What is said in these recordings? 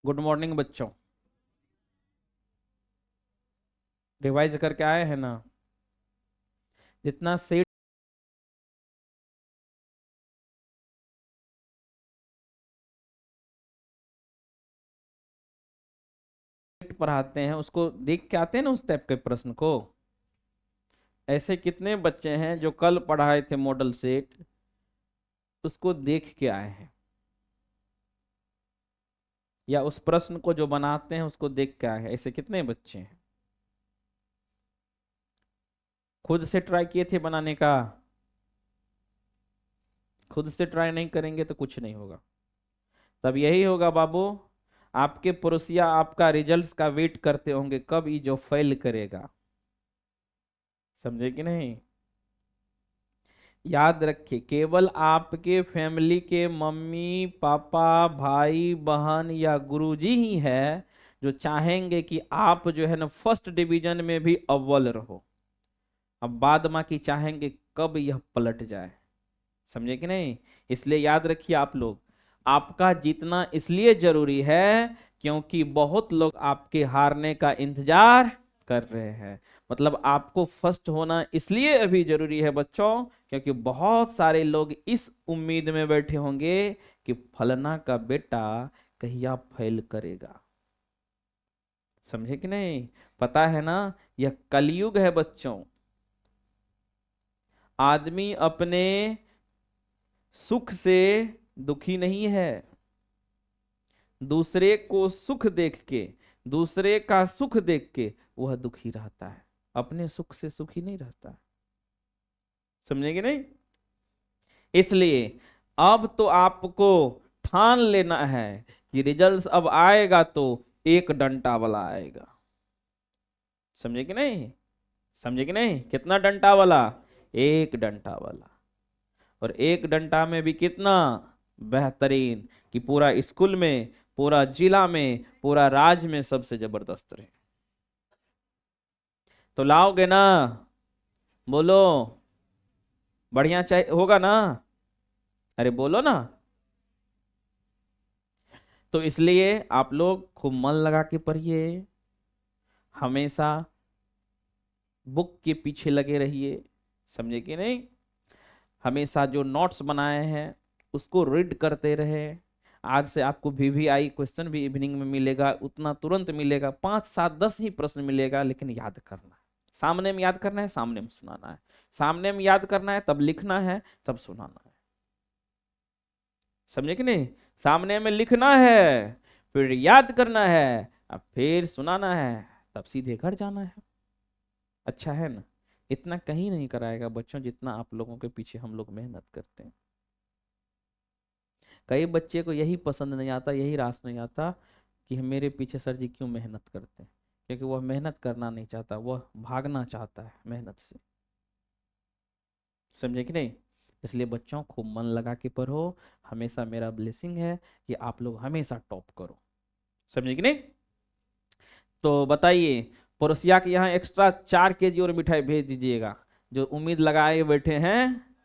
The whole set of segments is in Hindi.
गुड मॉर्निंग बच्चों। रिवाइज करके आए हैं ना? जितना सेट पढ़ाते हैं उसको देख के आते हैं ना, उस टाइप के प्रश्न को। ऐसे कितने बच्चे हैं जो कल पढ़ाए थे मॉडल सेट, उसको देख के आए हैं, या उस प्रश्न को जो बनाते हैं उसको देख के आए हैं? ऐसे कितने बच्चे हैं? खुद से ट्राई किए थे बनाने का? खुद से ट्राई नहीं करेंगे तो कुछ नहीं होगा। तब यही होगा बाबू, आपके पड़ोसिया आपका रिजल्ट्स का वेट करते होंगे, कब ये जो फेल करेगा। समझे कि नहीं? याद रखिए, केवल आपके फैमिली के मम्मी पापा भाई बहन या गुरुजी ही है जो चाहेंगे कि आप जो है ना फर्स्ट डिवीजन में भी अव्वल रहो। अब बाद बाकी चाहेंगे कब यह पलट जाए। समझे कि नहीं? इसलिए याद रखिए आप लोग, आपका जीतना इसलिए जरूरी है क्योंकि बहुत लोग आपके हारने का इंतजार कर रहे हैं। मतलब आपको फर्स्ट होना इसलिए अभी जरूरी है बच्चों, क्योंकि बहुत सारे लोग इस उम्मीद में बैठे होंगे कि फलना का बेटा कहीं आप फेल करेगा। समझे कि नहीं? पता है ना, यह कलयुग है बच्चों। आदमी अपने सुख से दुखी नहीं है, दूसरे को सुख देख के, दूसरे का सुख देख के वह दुखी रहता है, अपने सुख से सुखी नहीं रहता। समझेंगे नहीं? इसलिए अब तो आपको ठान लेना है कि रिजल्ट्स अब आएगा तो एक डंटा वाला आएगा। समझे कि नहीं? समझे कि नहीं? कितना डंटा वाला? एक डंटा वाला। और एक डंटा में भी कितना बेहतरीन, कि पूरा स्कूल में, पूरा जिला में, पूरा राज्य में सबसे जबरदस्त रहे। तो लाओगे ना? बोलो। बढ़िया चाहिए होगा ना? अरे बोलो ना। तो इसलिए आप लोग खूब मन लगा के पढ़िए, हमेशा बुक के पीछे लगे रहिए। समझे कि नहीं? हमेशा जो नोट्स बनाए हैं उसको रीड करते रहे। आज से आपको VVI क्वेश्चन भी इवनिंग में मिलेगा, उतना तुरंत मिलेगा, 5 7 10 ही प्रश्न मिलेगा, लेकिन याद करना है। सामने में याद करना है, सामने में सुनाना है। सामने में याद करना है, तब लिखना है, तब सुनाना है। समझे कि नहीं? सामने में लिखना है, फिर याद करना है, अब फिर सुनाना है, तब सीधे घर जाना है। अच्छा है ना? इतना कहीं नहीं कराएगा बच्चों जितना आप लोगों के पीछे हम लोग मेहनत करते हैं। कई बच्चे को यही पसंद नहीं आता, यही रास नहीं आता कि मेरे पीछे सर जी क्यों मेहनत करते हैं, क्योंकि वह मेहनत करना नहीं चाहता, वह भागना चाहता है मेहनत से। समझे कि नहीं? इसलिए बच्चों खूब मन लगा के पढ़ो। हमेशा मेरा ब्लेसिंग है कि आप लोग हमेशा टॉप करो। समझे कि नहीं? तो बताइए, पड़ोसिया के यहाँ एक्स्ट्रा 4 kg और मिठाई भेज दीजिएगा, जो उम्मीद लगाए बैठे हैं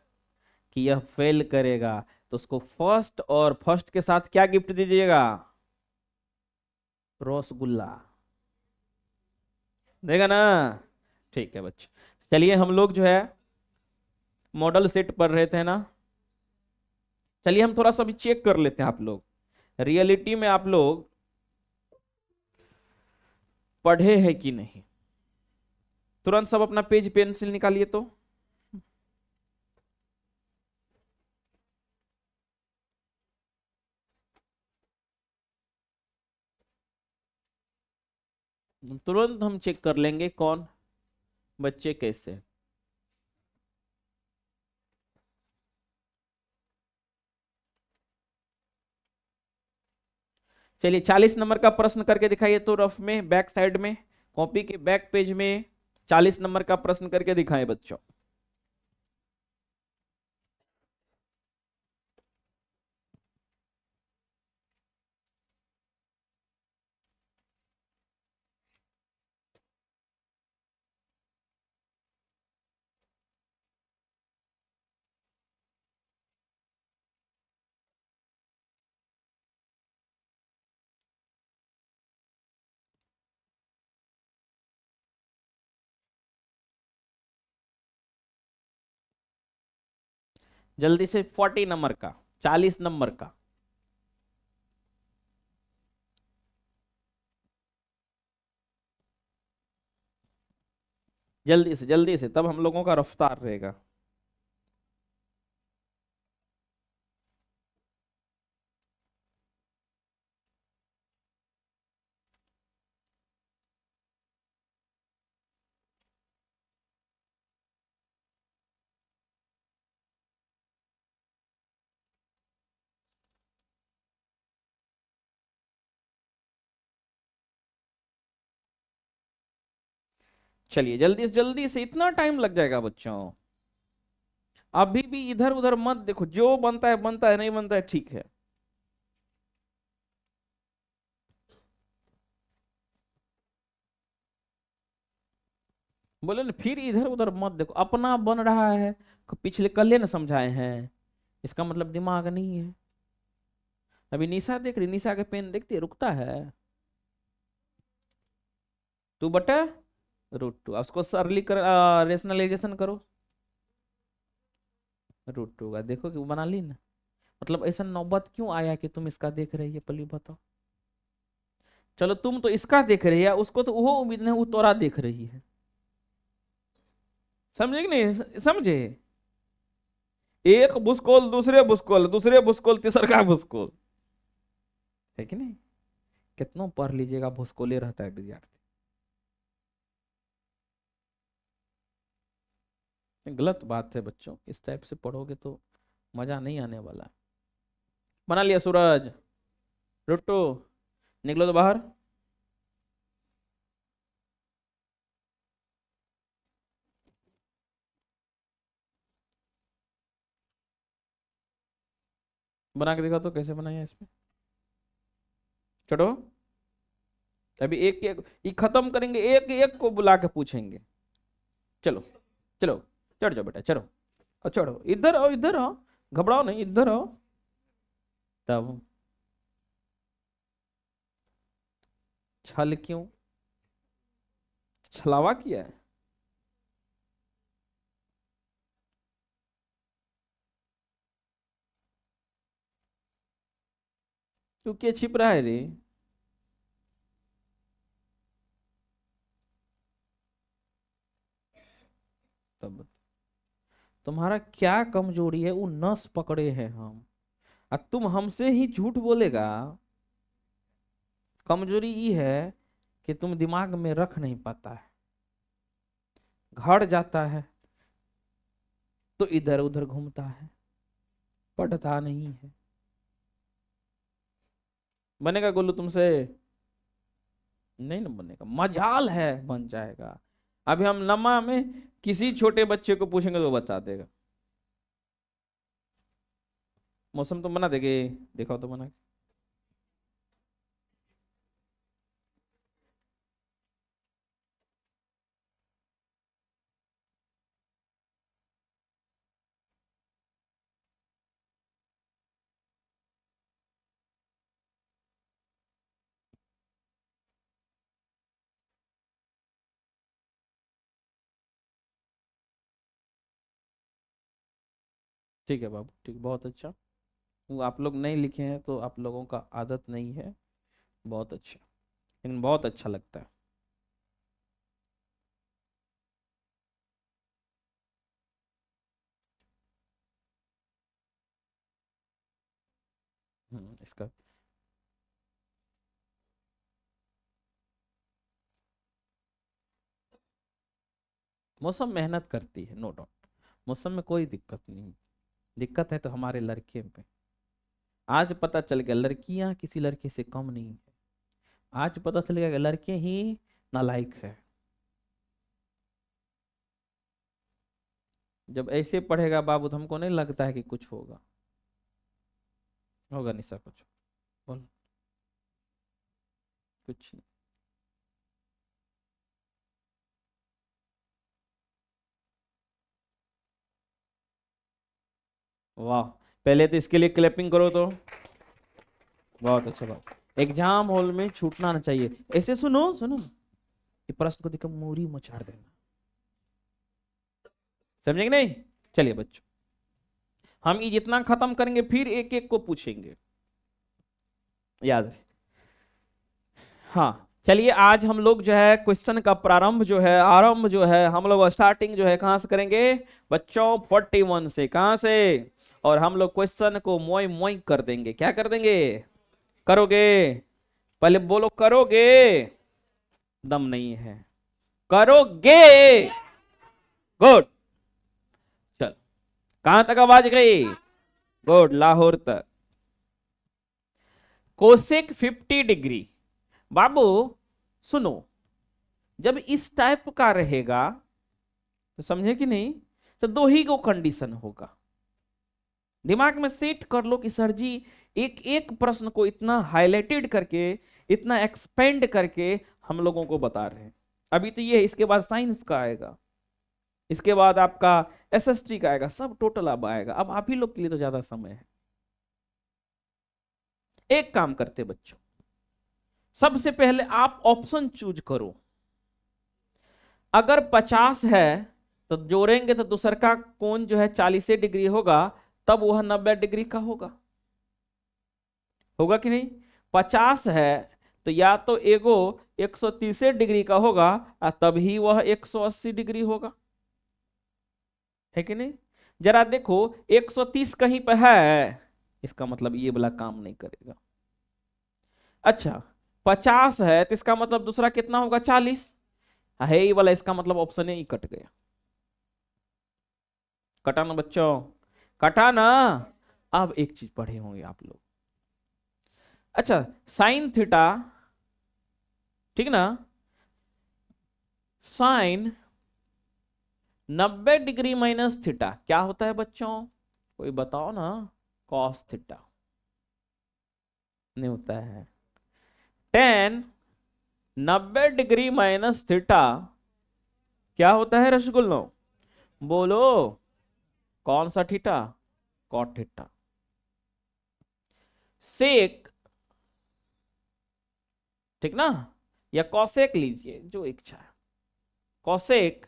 कि यह फेल करेगा। तो उसको फर्स्ट, और फर्स्ट के साथ क्या गिफ्ट दीजिएगा? रसगुल्ला। देगा ना? ठीक है बच्चे। चलिए हम लोग जो है मॉडल सेट पढ़ रहे थे ना, चलिए हम थोड़ा सा भी चेक कर लेते हैं आप लोग, रियलिटी में आप लोग पढ़े हैं कि नहीं। तुरंत सब अपना पेज पेंसिल निकालिए तो। तुरंत हम चेक कर लेंगे कौन बच्चे कैसे। चलिए 40 नंबर का प्रश्न करके दिखाइए तो, रफ में बैक साइड में, कॉपी के बैक पेज में 40 नंबर का प्रश्न करके दिखाएं बच्चों। जल्दी से 40 नंबर का, 40 नंबर का। जल्दी से, तब हम लोगों का रफ्तार रहेगा। चलिए जल्दी से, इतना टाइम लग जाएगा बच्चों। अभी भी इधर उधर मत देखो, जो बनता है, नहीं बनता है ठीक है। बोले ना, फिर इधर उधर मत देखो, अपना बन रहा है। पिछले कल ना समझाए हैं, इसका मतलब दिमाग नहीं है। अभी निशा देख रही, निशा के पेन देखती है, रुकता है। टू बटा रूट टू, उसको सरली कर, रेशनलाइजेशन करो। रूट टू का देखो कि वो बना ली ना। मतलब ऐसा नौबत क्यों आया कि तुम इसका देख रही है, पहले बताओ। चलो तुम तो इसका देख रही है, उसको तो वो उम्मीद नहीं, वो तोरा देख रही है। समझे कि नहीं समझे? एक भूसकोल, दूसरे भूसकोल, दूसरे भूसकोल, तीसरा भूसकोल, है कि नहीं? कितनों पढ़ लीजिएगा, भूसकोले रहता है विद्यार्थी। गलत बात है बच्चों, इस टाइप से पढ़ोगे तो मजा नहीं आने वाला है। बना लिया सूरज? रुट्टू, निकलो तो बाहर। बना के दिखा तो कैसे बनाया इसमें। चलो अभी एक एक ये खत्म करेंगे, एक एक को बुला के पूछेंगे। चलो चलो, चढ़ जाओ बेटा, चलो। और चढ़ो, इधर आओ, इधर आओ, घबराओ नहीं, इधर आओ। तब छल क्यों? छलावा किया है? तू क्या छिप रहा है रे? तब तुम्हारा क्या कमजोरी है, वो नस पकड़े हैं हम, और तुम हमसे ही झूठ बोलेगा। कमजोरी ये है कि तुम दिमाग में रख नहीं पाता है, घर जाता है तो इधर उधर घूमता है, पढ़ता नहीं है। बनेगा गोलू तुमसे? नहीं ना बनेगा, मजाल है बन जाएगा। अभी हम नमा में किसी छोटे बच्चे को पूछेंगे तो बता देगा। मौसम तो बना देगे, देखो तो बना। ठीक है बाबू, ठीक, बहुत अच्छा। वो आप लोग नहीं लिखे हैं तो आप लोगों का आदत नहीं है, बहुत अच्छा, लेकिन बहुत अच्छा लगता है। इसका मौसम मेहनत करती है, नो डाउट। मौसम में कोई दिक्कत नहीं, दिक्कत है तो हमारे लड़के पे। आज पता चल गया लड़कियां किसी लड़के से कम नहीं है। आज पता चल गया कि लड़के ही नालायक है। जब ऐसे पढ़ेगा बाबू तो हमको नहीं लगता है कि कुछ होगा। होगा निशा कुछ? बोल। कुछ नहीं। वाह, पहले तो इसके लिए क्लैपिंग करो तो। बहुत अच्छा बात। एग्जाम हॉल में छूटना ना चाहिए। ऐसे सुनो सुनो, ये प्रश्न को देखकर मूरी मचाड़ देना, समझे कि नहीं? चलिए बच्चों, हम ये जितना खत्म करेंगे फिर एक एक को पूछेंगे, याद रहे। हाँ चलिए, आज हम लोग जो है क्वेश्चन का प्रारंभ जो है, आरंभ जो है, हम लोग स्टार्टिंग जो है कहाँ से करेंगे बच्चों? 41 से। कहाँ से? और हम लोग क्वेश्चन को मोई मोई कर देंगे। क्या कर देंगे? करोगे? पहले बोलो करोगे। दम नहीं है। करोगे। गुड। चल, कहां तक आवाज गई? गुड, लाहौर तक। Cosec 50 degree. बाबू सुनो, जब इस टाइप का रहेगा तो समझे कि नहीं, तो दो ही को कंडीशन होगा। दिमाग में सेट कर लो कि सर जी एक एक प्रश्न को इतना हाईलाइटेड करके, इतना एक्सपेंड करके हम लोगों को बता रहे हैं। अभी तो ये है, इसके बाद साइंस का आएगा, इसके बाद आपका एसएसटी का आएगा, सब टोटल अब आएगा। अब आप ही लोग के लिए तो ज्यादा समय है। एक काम करते बच्चों, सबसे पहले आप ऑप्शन चूज करो। अगर 50 है तो जोड़ेंगे तो दूसर का कोण जो है 40 डिग्री होगा, तब वह 90 डिग्री का होगा। होगा कि नहीं? 50 है तो या तो एगो 130 डिग्री का होगा और तभी वह 180 डिग्री होगा, है कि नहीं? जरा देखो 130 कहीं पे है, इसका मतलब ये वाला काम नहीं करेगा। अच्छा 50 है तो इसका मतलब दूसरा कितना होगा? 40 है, ये वाला, इसका मतलब ऑप्शन ही कट गया। कटा ना बच्चों? कटा ना? अब एक चीज पढ़े होंगे आप लोग। अच्छा साइन थीटा, ठीक ना? साइन 90 डिग्री माइनस थीटा क्या होता है बच्चों? कोई बताओ ना। कॉस थीटा नहीं होता है। टेन 90 डिग्री माइनस थीटा क्या होता है रसगुल्लो? बोलो। कौन सा थीटा? Cot theta. सेक, ठीक ना, या कॉसेक लीजिए जो इच्छा है। कॉसेक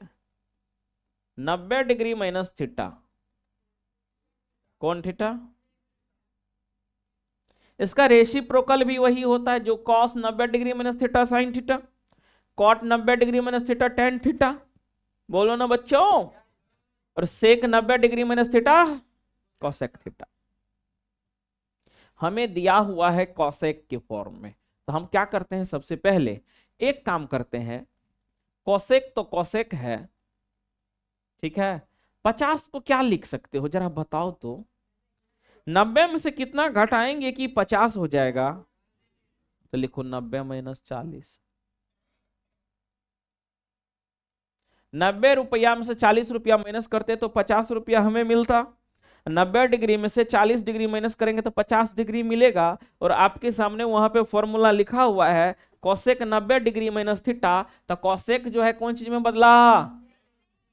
90 डिग्री माइनस थीटा कौन थीटा? इसका रेसिप्रोकल भी वही होता है जो cos 90 degree minus theta sine theta, cot 90 degree minus theta tan theta. बोलो ना बच्चों। और sec 90 degree minus theta cosec theta. हमें दिया हुआ है कॉसेक के फॉर्म में, तो हम क्या करते हैं? सबसे पहले एक काम करते हैं, कॉसेक तो कॉसेक है, ठीक है। 50 को क्या लिख सकते हो जरा बताओ तो? 90 में से कितना घटाएंगे कि 50 हो जाएगा? तो लिखो 90 माइनस 40। 90 रुपया में से 40 रुपया माइनस करते तो 50 रुपया हमें मिलता। 90 डिग्री में से 40 डिग्री माइनस करेंगे तो 50 डिग्री मिलेगा। और आपके सामने वहां पे फॉर्मूला लिखा हुआ है कोसेक 90 डिग्री माइनस थीटा, तो कोसेक जो है कौन चीज में बदला?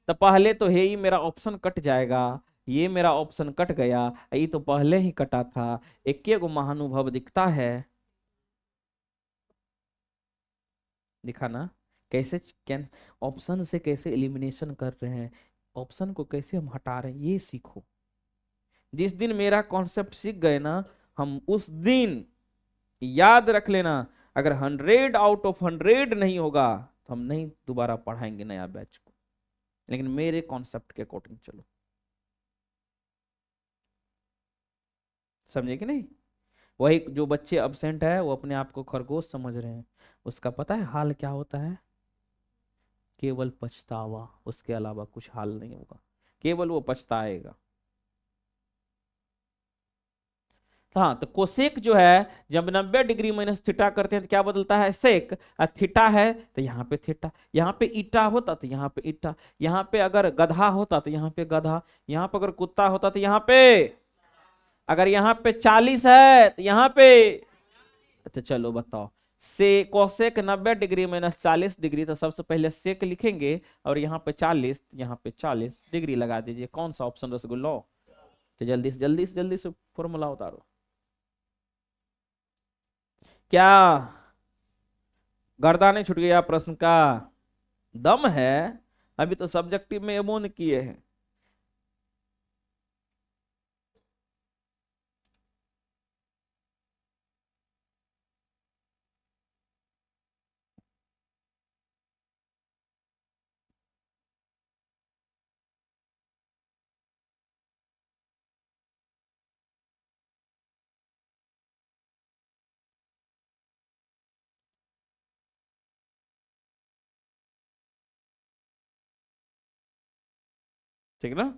तो पहले तो है ही मेरा ऑप्शन कट जाएगा, ये मेरा ऑप्शन कट गया, ये तो पहले ही कटा था। एक को महानुभव दिखता है, दिखा ना? कैसे ऑप्शन से कैसे एलिमिनेशन कर रहे हैं, ऑप्शन को कैसे हम हटा रहे हैं, ये सीखो। जिस दिन मेरा कॉन्सेप्ट सीख गए ना, हम उस दिन याद रख लेना, अगर 100 आउट ऑफ 100 नहीं होगा तो हम नहीं दोबारा पढ़ाएंगे नया बैच को, लेकिन मेरे कॉन्सेप्ट के अकॉर्डिंग चलो। समझे कि नहीं? वही जो बच्चे अब्सेंट है वो अपने आप को खरगोश समझ रहे हैं, उसका पता है हाल क्या होता है? केवल पछतावा, उसके अलावा कुछ हाल नहीं होगा, केवल वो पछताएगा। हाँ तो कोसेक जो है जब 90 डिग्री माइनस थीटा करते हैं तो क्या बदलता है? सेक। थीटा है तो यहाँ पे थीटा, यहाँ पे ईटा होता तो यहाँ पे ईटा, यहाँ पे अगर गधा होता तो यहाँ पे गधा, यहाँ पे अगर कुत्ता होता तो यहाँ पे, अगर यहाँ पे 40 है तो यहाँ पे। तो चलो बताओ, से कोसेक 90 डिग्री माइनस 40 डिग्री, तो सबसे पहले सेक लिखेंगे और यहाँ पे 40, यहाँ पे 40 डिग्री लगा दीजिए। कौन सा ऑप्शन रसगुल्लो? तो जल्दी से फॉर्मूला उतारो। क्या गर्दा नहीं छूट गया प्रश्न का? दम है? अभी तो सब्जेक्टिव में एमोन किए हैं। ठीक ना।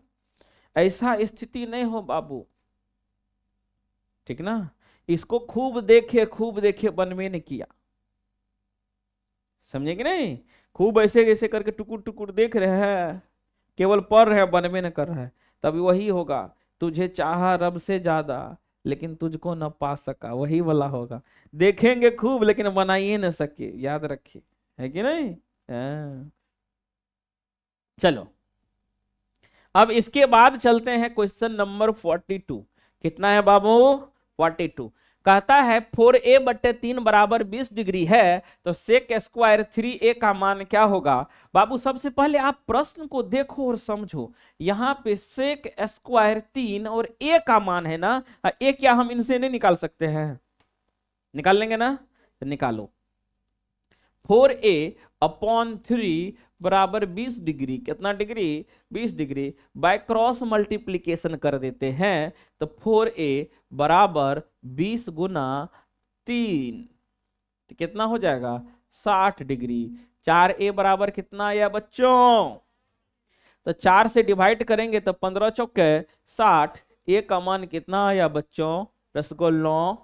ऐसा स्थिति नहीं हो बाबू, ठीक ना। इसको खूब देखे मन में नहीं किया, समझे कि नहीं। खूब ऐसे ऐसे करके टुकुर टुकुर देख रहे हैं, केवल पढ़ रहे हैं, बनवे न कर रहे हैं, तभी वही होगा। तुझे चाहा रब से ज्यादा, लेकिन तुझको न पा सका, वही वाला होगा। देखेंगे खूब लेकिन बनाइए न सके, याद रखिए, है कि नहीं। हाँ। चलो, अब इसके बाद चलते हैं क्वेश्चन नंबर 42। कितना है बाबू? 42। कहता है 4a/3 बराबर 20 डिग्री है, तो सेक स्क्वायर 3a का मान क्या होगा? बाबू सबसे पहले आप प्रश्न को देखो और समझो। यहाँ पे सेक स्क्वायर 3 और a का मान है ना, a क्या हम इनसे नहीं निकाल सकते हैं? निकाल लेंगे ना, तो निकालो। 4a/3 बराबर 20 डिग्री, कितना degree? 20 degree. By cross multiplication कर देते हैं, तो 4a बराबर 20 गुना 3, तो कितना हो जाएगा? 60 डिग्री। 4a बराबर कितना आया बच्चों? तो 4 से डिवाइड करेंगे तो 15 चौके 60। a का मान कितना आया बच्चों? रसगुल्लों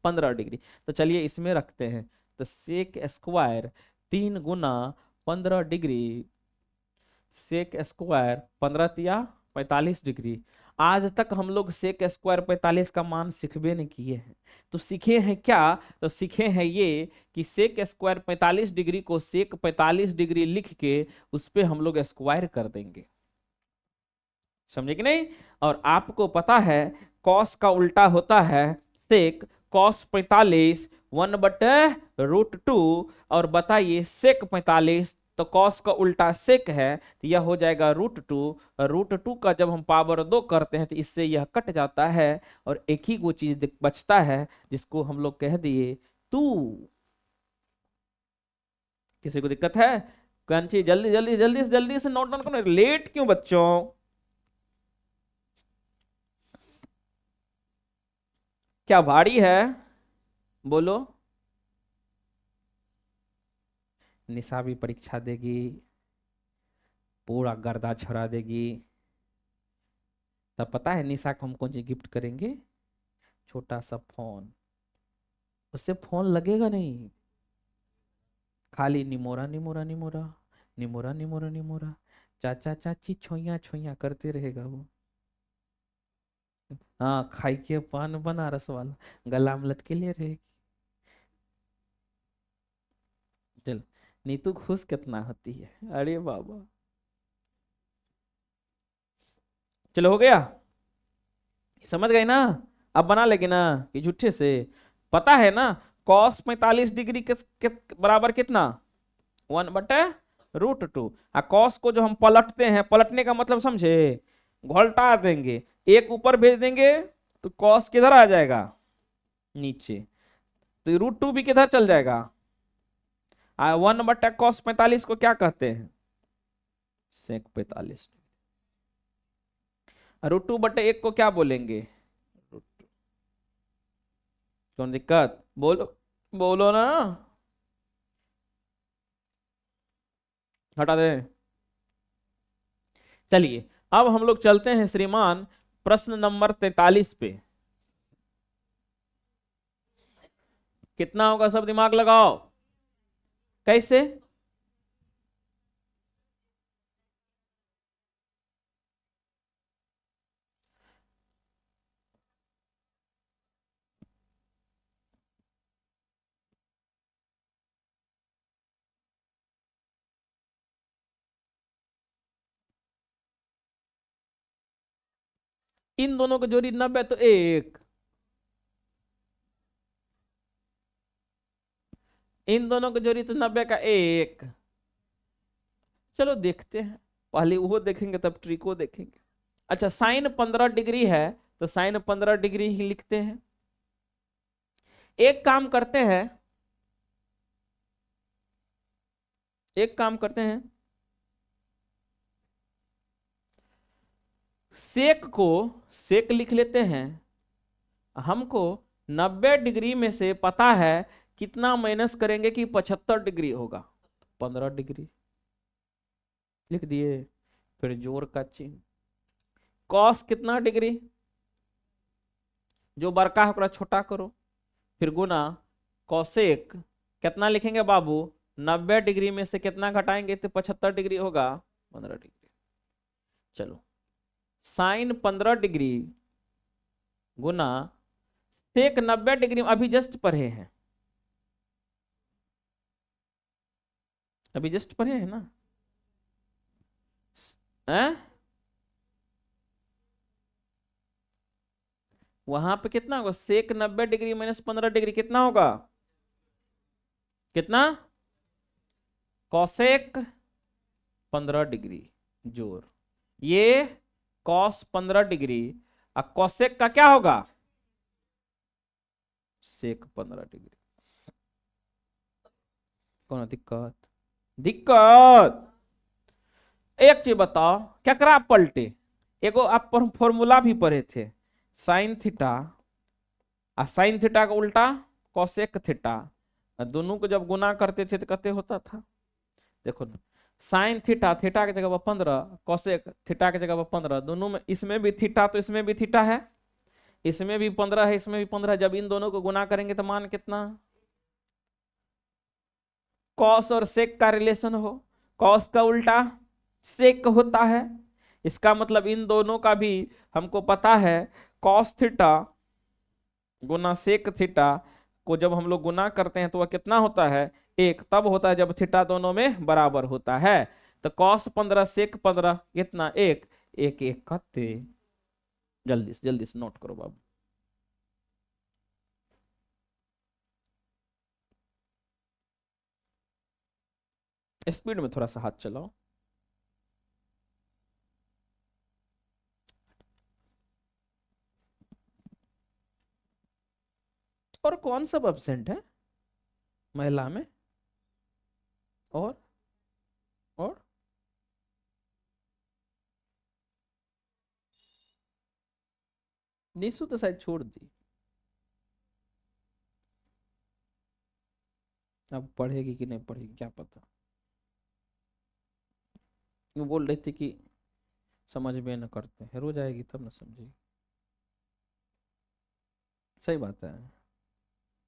15 डिग्री। तो चलिए इसमें रखते हैं, तो सेक स्क्वायर 3 गुना 15 डिग्री, सेक स्क्वायर 15 तिया 45 डिग्री। आज तक हम लोग सेक स्क्वायर 45 का मान सीखबे नहीं किए हैं, तो सीखे हैं क्या? तो सीखे हैं ये कि सेक स्क्वायर 45 डिग्री को सेक 45 डिग्री लिख के उस पे हम लोग स्क्वायर कर देंगे, समझे कि नहीं। और आपको पता है कॉस का उल्टा होता है सेक, कॉस 45 1/√2। और बताइए सेक 45, तो कॉस का उल्टा सेक है, तो यह हो जाएगा √2। √2 का जब हम पावर 2 करते हैं तो इससे यह कट जाता है, और एक ही वो चीज बचता है जिसको हम लोग कह दिए 2। किसी को दिक्कत है? कौन सी? जल्दी जल्दी जल्दी जल्दी से नोट डाउन करो, लेट क्यों बच्चों? क्या भारी है? बोलो। निशा भी परीक्षा देगी, पूरा गर्दा छुड़ा देगी। तब पता है निशा को हम कौन सी गिफ्ट करेंगे? छोटा सा फोन। उससे फोन लगेगा नहीं, खाली निमोरा निमोरा निमोरा, निमोरा निमोरा निमोरा, चाचा चाची छोइया छोइया करते रहेगा वो। हाँ, खाई के पान बनारस वाला, गला में लटके लिए रहेगी। चल, नीतू खुश कितना होती है, अरे बाबा। चलो हो गया, समझ गए ना। अब बना लेंगे ना कि झूठे से? पता है ना कॉस 45 डिग्री के बराबर कितना? 1/√2। कॉस को जो हम पलटते हैं, पलटने का मतलब समझे, घोल्टा देंगे, एक ऊपर भेज देंगे तो कॉस किधर आ जाएगा? नीचे। तो √2 भी किधर चल जाएगा? 1/cos 45 को क्या कहते हैं? सेक 45। √2/1 को क्या बोलेंगे? कौन दिक्कत? बोलो, बोलो ना। हटा दे। चलिए, अब हम लोग चलते हैं श्रीमान प्रश्न नंबर 43 पे। कितना होगा सब दिमाग लगाओ। कैसे? इन दोनों को जोड़ी 90 तो एक, इन दोनों को जोड़ी तो 90 का एक। चलो देखते हैं, पहले वो देखेंगे तब ट्रिको देखेंगे। अच्छा, साइन 15 डिग्री है, तो साइन 15 डिग्री ही लिखते हैं। एक काम करते हैं, एक काम करते हैं, सेक को सेक लिख लेते हैं। हमको 90 डिग्री में से पता है कितना माइनस करेंगे कि 75 डिग्री होगा? 15 डिग्री लिख दिए। फिर जोड़ का चिन्ह, कॉस कितना डिग्री, जो बड़का है ओकरा छोटा करो, फिर गुना कौसेक कितना लिखेंगे बाबू, 90 डिग्री में से कितना घटाएंगे तो 75 डिग्री होगा, 15 डिग्री। चलो साइन 15 डिग्री गुना सेक 90 डिग्री, अभी जस्ट पढ़े हैं, अभी जस्ट पढ़े हैं ना, हैं? वहां पे कितना होगा, सेक 90 डिग्री माइनस 15 डिग्री कितना होगा, कितना, कौसेक 15 डिग्री जोड़, ये कॉस 15 डिग्री, और कौसेक का क्या होगा, सेक 15 डिग्री। कौन दिक्कत, दिक्कत। एक चीज बताओ, क्या करा आप पलटे, एगो आप फॉर्मूला भी पढ़े थे, साइन थीटा, और साइन थीटा का उल्टा कौसेक थीटा, दोनों को जब गुना करते थे तो कितने होता था, देखो ना, साइन थीटा, थीटा की जगह पर 15, कौसेक थीटा की जगह पर 15, दोनों में, इसमें भी थीटा तो इसमें भी थीटा है, इसमें भी 15 है इसमें भी 15, जब इन दोनों को गुना करेंगे तो मान कितना, कॉस और सेक का रिलेशन हो, कॉस का उल्टा सेक होता है, इसका मतलब इन दोनों का भी हमको पता है, कॉस थीटा गुना सेक थीटा को जब हम लोग गुना करते हैं तो वह कितना होता है, एक, तब होता है जब थीटा दोनों में बराबर होता है। तो कॉस 15 सेक 15 कितना, एक, एक एक कते, जल्दी से नोट करो बाबू। स्पीड में थोड़ा सा हाथ चलाओ। और कौन सब एब्सेंट है महिला में, और और निशु तो शायद छोड़ दी, अब पढ़ेगी कि नहीं पढ़ेगी क्या पता, वो बोल रही थी कि समझ में न करते हैं, रोज आएगी तब ना समझेगी, सही बात है,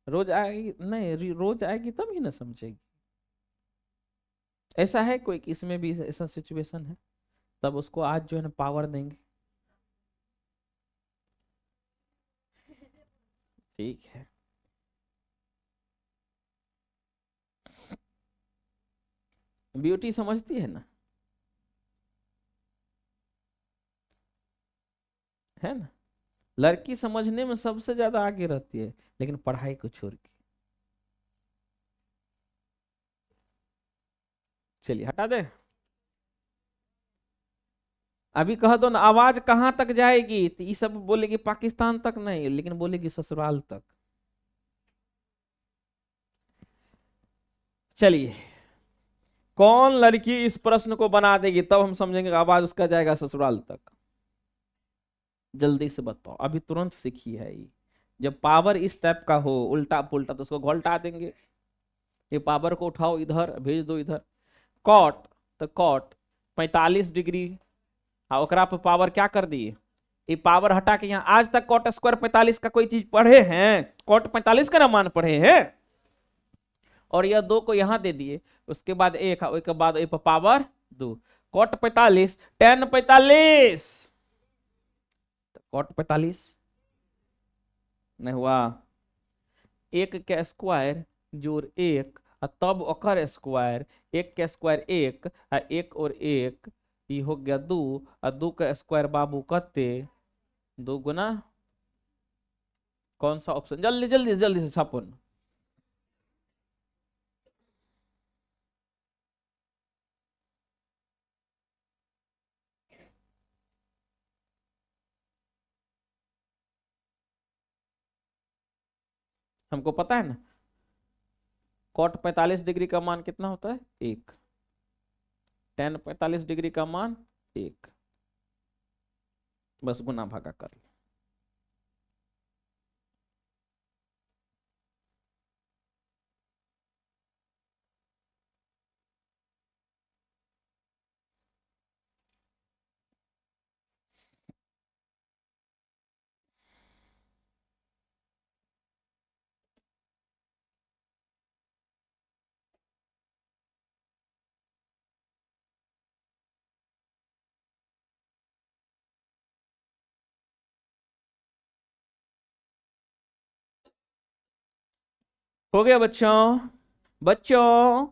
रोज आएगी नहीं, रोज आएगी तब ही ना समझेगी, ऐसा है कोई कि इसमें भी ऐसा सिचुएशन है, तब उसको आज जो है ना पावर देंगे। ठीक है, ब्यूटी समझती है ना, है ना, लड़की समझने में सबसे ज्यादा आगे रहती है, लेकिन पढ़ाई को छोड़ के, चलिए हटा दे, अभी कह दो ना आवाज कहां तक जाएगी, तो ये सब बोलेगी पाकिस्तान तक नहीं, लेकिन बोलेगी ससुराल तक। चलिए, कौन लड़की इस प्रश्न को बना देगी, तब हम समझेंगे आवाज उसका जाएगा ससुराल तक, जल्दी से बताओ, अभी तुरंत सीखी है ये, जब पावर इस टाइप का हो उल्टा पुल्टा तो उसको घोल्टा देंगे, ये पावर को उठाओ इधर भेज दो इधर, कॉट, तो कॉट 45 डिग्री, और ओकरा पे पावर क्या कर दिए, ये पावर हटा के यहाँ, आज तक कॉट स्क्वायर 45 का कोई चीज पढ़े हैं, कॉट 45 का ना मान पढ़े हैं, और यह दो को यहाँ दे दिए, उसके बाद एक, उसके बाद एक पावर दो, कॉट 45 टेन 45, कॉट 45 नहीं हुआ, एक के स्क्वायर जोड़ एक, और तब ओकर स्क्वायर, एक के स्क्वायर एक, और एक और एक, ये हो गया दो, और दो का स्क्वायर बाबू कते, दो गुना, कौन सा ऑप्शन, जल्दी से छापो ना। हमको पता है ना, कॉट 45 डिग्री का मान कितना होता है, एक, टेन 45 डिग्री का मान एक, बस गुना भागा कर लो। हो गया बच्चों? बच्चों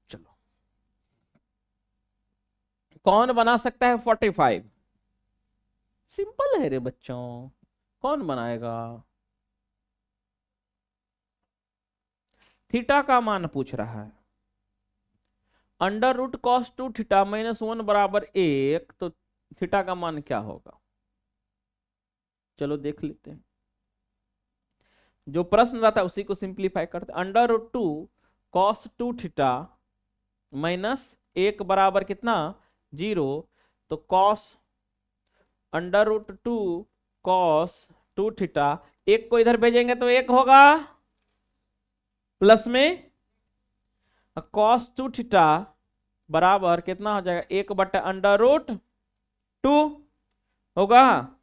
चलो, कौन बना सकता है 45? सिंपल है रे बच्चों, कौन बनाएगा? थीटा का मान पूछ रहा है। Under root cos two theta minus 1 बराबर 1, तो थीटा का मान क्या होगा? चलो देख लेते हैं। जो प्रश्न रहता है उसी को सिंप्लीफाई करते हैं। Under root two cos two theta minus 1 बराबर कितना? 0। तो cos under root two cos two theta, एक को इधर भेजेंगे तो एक होगा, प्लस में कॉस टू थीटा बराबर कितना हो जाएगा? 1/√2 होगा।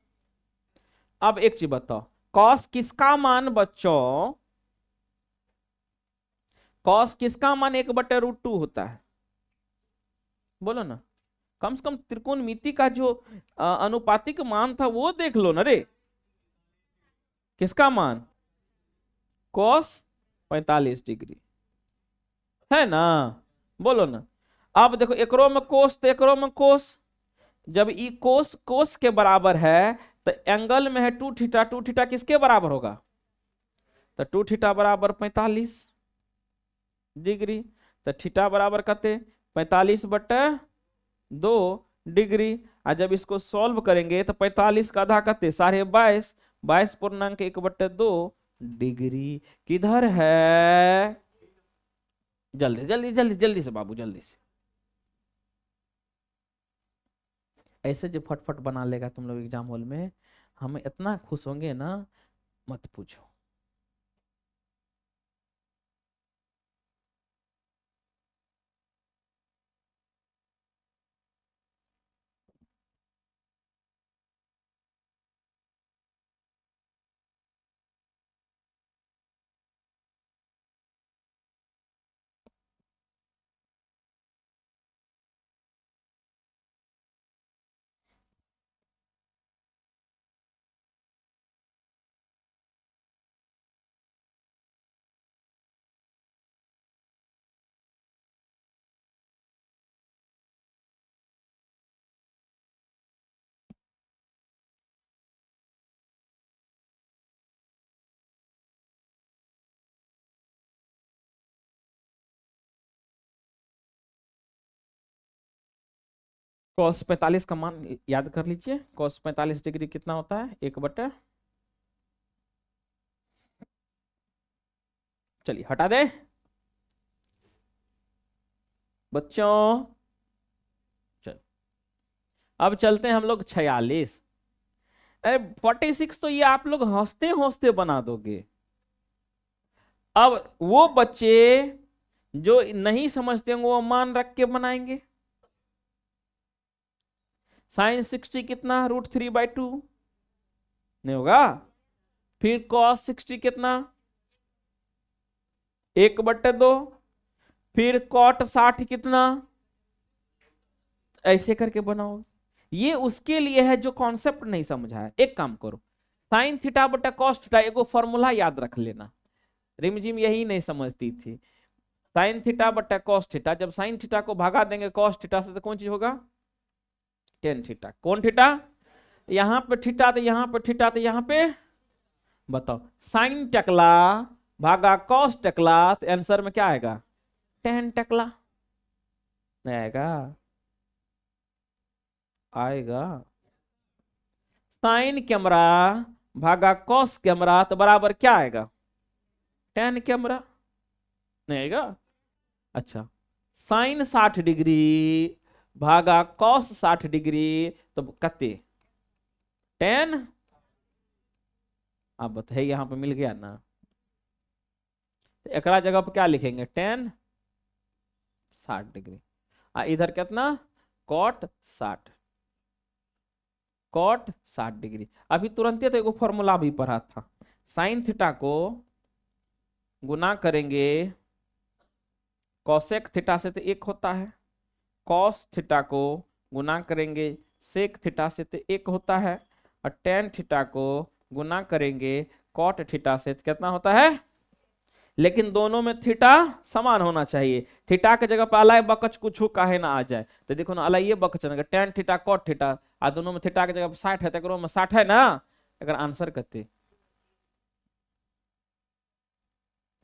अब एक चीज बताओ, कॉस किसका मान बच्चों? कॉस किसका मान 1/√2 होता है? बोलो ना, कम से कम त्रिकोणमिति का जो अनुपातिक मान था वो देख लो ना रे। किसका मान? कॉस 45 डिग्री, है ना? बोलो ना। अब देखो, एकरो में कोस तो एकरो में कोस, जब ई कोस कोस के बराबर है तो एंगल में है 2 थीटा, 2 थीटा किसके बराबर होगा? तो 2 थीटा बराबर 45 डिग्री। तो थीटा बराबर कते? 45/2 डिग्री। और जब इसको सॉल्व करेंगे तो 45 का आधा कते? 22.5, 22.1/2 डिग्री। किधर है? जल्दी जल्दी जल्दी जल्दी से बाबू, जल्दी से। ऐसे जो फटफट बना लेगा तुम लोग एग्जाम हॉल में, हम इतना खुश होंगे ना, मत पूछो। cos 45 का मान याद कर लीजिए। cos 45 डिग्री कितना होता है? 1/, चलिए हटा दे बच्चों। चल, अब चलते हैं हम लोग 46। अरे 46 तो ये आप लोग हंसते हंसते बना दोगे। अब वो बच्चे जो नहीं समझते होंगे वो मान रख के बनाएंगे। साइन 60 कितना? √3/2 नहीं होगा। फिर cos 60 कितना? 1/2। फिर cot 60 कितना? ऐसे करके बनाओ। ये उसके लिए है जो कॉन्सेप्ट नहीं समझा है। एक काम करो, साइन थीटा बटा कॉस थीटा एगो फॉर्मूला याद रख लेना। रिमझिम यही नहीं समझती थी। साइन थीटा बटा कॉस थीटा, जब साइन थीटा को भगा देंगे कॉस थीटा से तो कौन चीज होगा? Tan theta. कौन थीटा? यहां पे थीटा तो यहां पे थीटा तो यहां पे। बताओ, साइन टकला भागा कॉस टकला तो आंसर में क्या आएगा? टेन टकला। नहीं आएगा? आएगा। साइन कैमरा भागा कॉस कैमरा तो बराबर क्या आएगा? Ten camera. नहीं आएगा? अच्छा, साइन 60 डिग्री भागा कॉस 60 डिग्री तो कते? टेन। अब बताइए, यहां पे मिल गया ना? तो एकरा जगह पे क्या लिखेंगे? Tan 60 degree. इधर कितना? कॉट 60। Cot 60 degree. अभी तुरंत तो एक फॉर्मूला भी पढ़ा था। साइन थीटा को गुना करेंगे कॉसेक थीटा से तो एक होता है, कॉस थीटा को गुना करेंगे सेक थीटा से तो एक होता है, और टेन थीटा को गुना करेंगे कॉट थीटा से तो कितना होता है? लेकिन दोनों में थीटा समान होना चाहिए। थीटा के जगह पर अलाय बकच कुछ काहे ना आ जाए, तो देखो ना अलाइए बकच टेन थीटा कॉट थीटा, आ दोनों में थीटा के जगह पर 60 है, तो में 60 है ना, अगर आंसर करते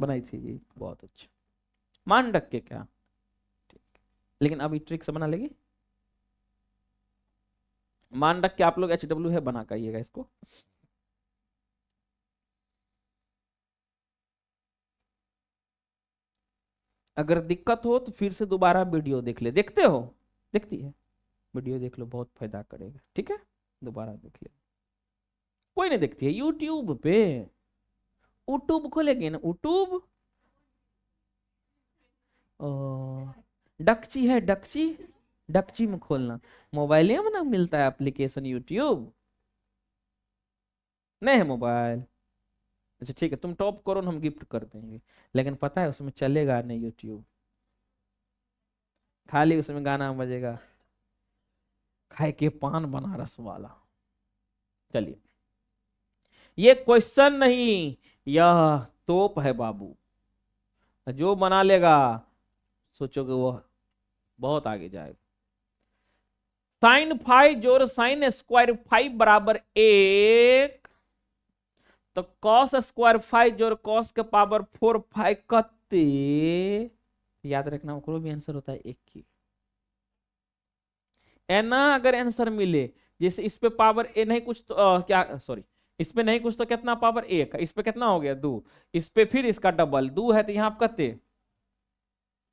बनाई थी ये बहुत अच्छा। मान रख के क्या, लेकिन अभी ट्रिक से बना लेगी। मान रख के आप लोग HW है बना के इसको। अगर दिक्कत हो तो फिर से दोबारा वीडियो देख ले, देखते हो, देखती है, वीडियो देख लो, बहुत फायदा करेगा, ठीक है, दोबारा देख ले। कोई नहीं देखती है, यूट्यूब पे, यूट्यूब खोलेंगे ना, यूट्यूब, डक्ची है डक्ची, डक्ची में खोलना, मोबाइल में ना मिलता है एप्लीकेशन यूट्यूब, नहीं है मोबाइल, अच्छा ठीक है, तुम टॉप करो ना, हम गिफ्ट कर देंगे, लेकिन पता है उसमें चलेगा नहीं यूट्यूब, खाली उसमें गाना बजेगा, खाए के पान बनारस वाला। चलिए, ये क्वेश्चन नहीं, यह तोप है बाबू, जो बना लेगा सोचोगे वो बहुत आगे जाएगा। साइन फाइव जोड़ साइन स्क्वायर फाइव बराबर 1, तो कॉस स्क्वायर फाइव जोड़ कॉस के पावर 4 फाइव कते, याद रखना ओकरो भी आंसर होता है 1 की। है ना, अगर आंसर मिले, जैसे इस पे पावर ए नहीं कुछ तो क्या सॉरी, इस पे नहीं कुछ तो कितना पावर 1, इस पे कितना हो गया 2, इस पे फिर इसका डबल 2 है, तो यहाँ आप कते,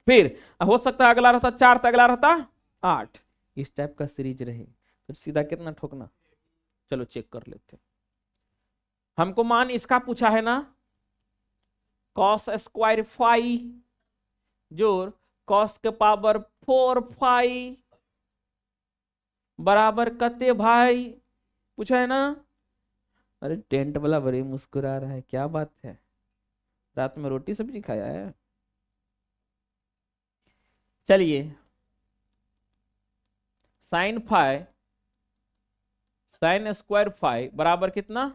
फिर हो सकता है अगला रहता 4, तो अगला रहता 8, इस टाइप का सीरीज रहे तो सीधा कितना ठोकना। चलो चेक कर लेते हैं। हमको मान इसका पूछा है ना, कॉस स्क्वायर फाइव जोड़ कॉस के पावर 4 फाइव बराबर कते भाई, पूछा है ना। अरे टेंट वाला बड़ी मुस्कुरा रहा है, क्या बात है, रात में रोटी सब्जी खाया है। चलिए, sine five sine square five बराबर कितना,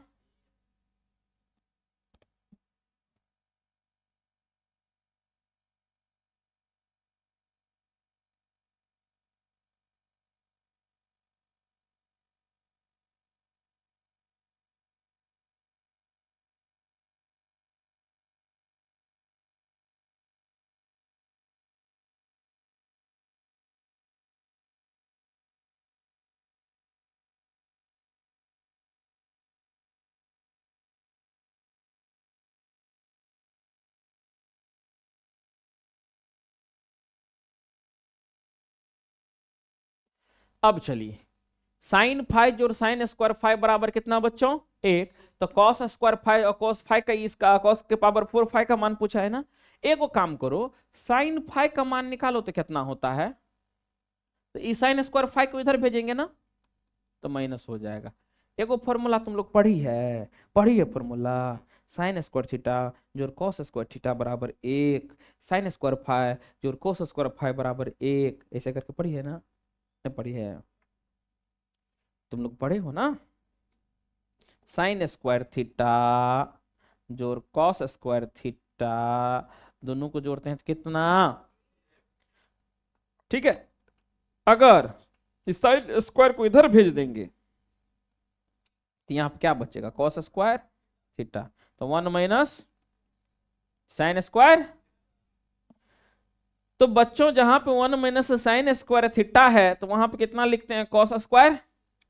अब चलिए, साइन फाइव जोड़ साइन स्क्वायर फाइव बराबर कितना बच्चों 1, तो कॉस स्क्वायर फाइव और कॉस फाइव का इसका कॉस के पावर 4 फाइव का मान पूछा है ना। एक वो काम करो, साइन फाइव का मान निकालो तो कितना होता है, तो इस साइन स्क्वायर फाइव को इधर भेजेंगे ना, तो माइनस हो जाएगा। एगो फॉर्मूला तुम लोग पढ़ी है फॉर्मूला, साइन स्क्वायर थीटा जोड़ कॉस स्क्वायर थीटा बराबर 1, साइन स्क्वायर फाइव जोड़ कॉस स्क्वायर फाइव बराबर 1, ऐसे करके पढ़ी है ना, नहीं पढ़ी है, तुम लोग पढ़े हो ना। साइन स्क्वायर थीटा जोड़ कॉस स्क्वायर थीटा, दोनों को जोड़ते हैं तो कितना, ठीक है, अगर इस साइन स्क्वायर को इधर भेज देंगे तो यहां क्या बचेगा, कॉस स्क्वायर थीटा, तो 1 माइनस साइन स्क्वायर, तो बच्चों जहां पे 1 माइनस साइन स्क्वायर थीटा है, तो वहां पे कितना लिखते हैं, कॉस स्क्वायर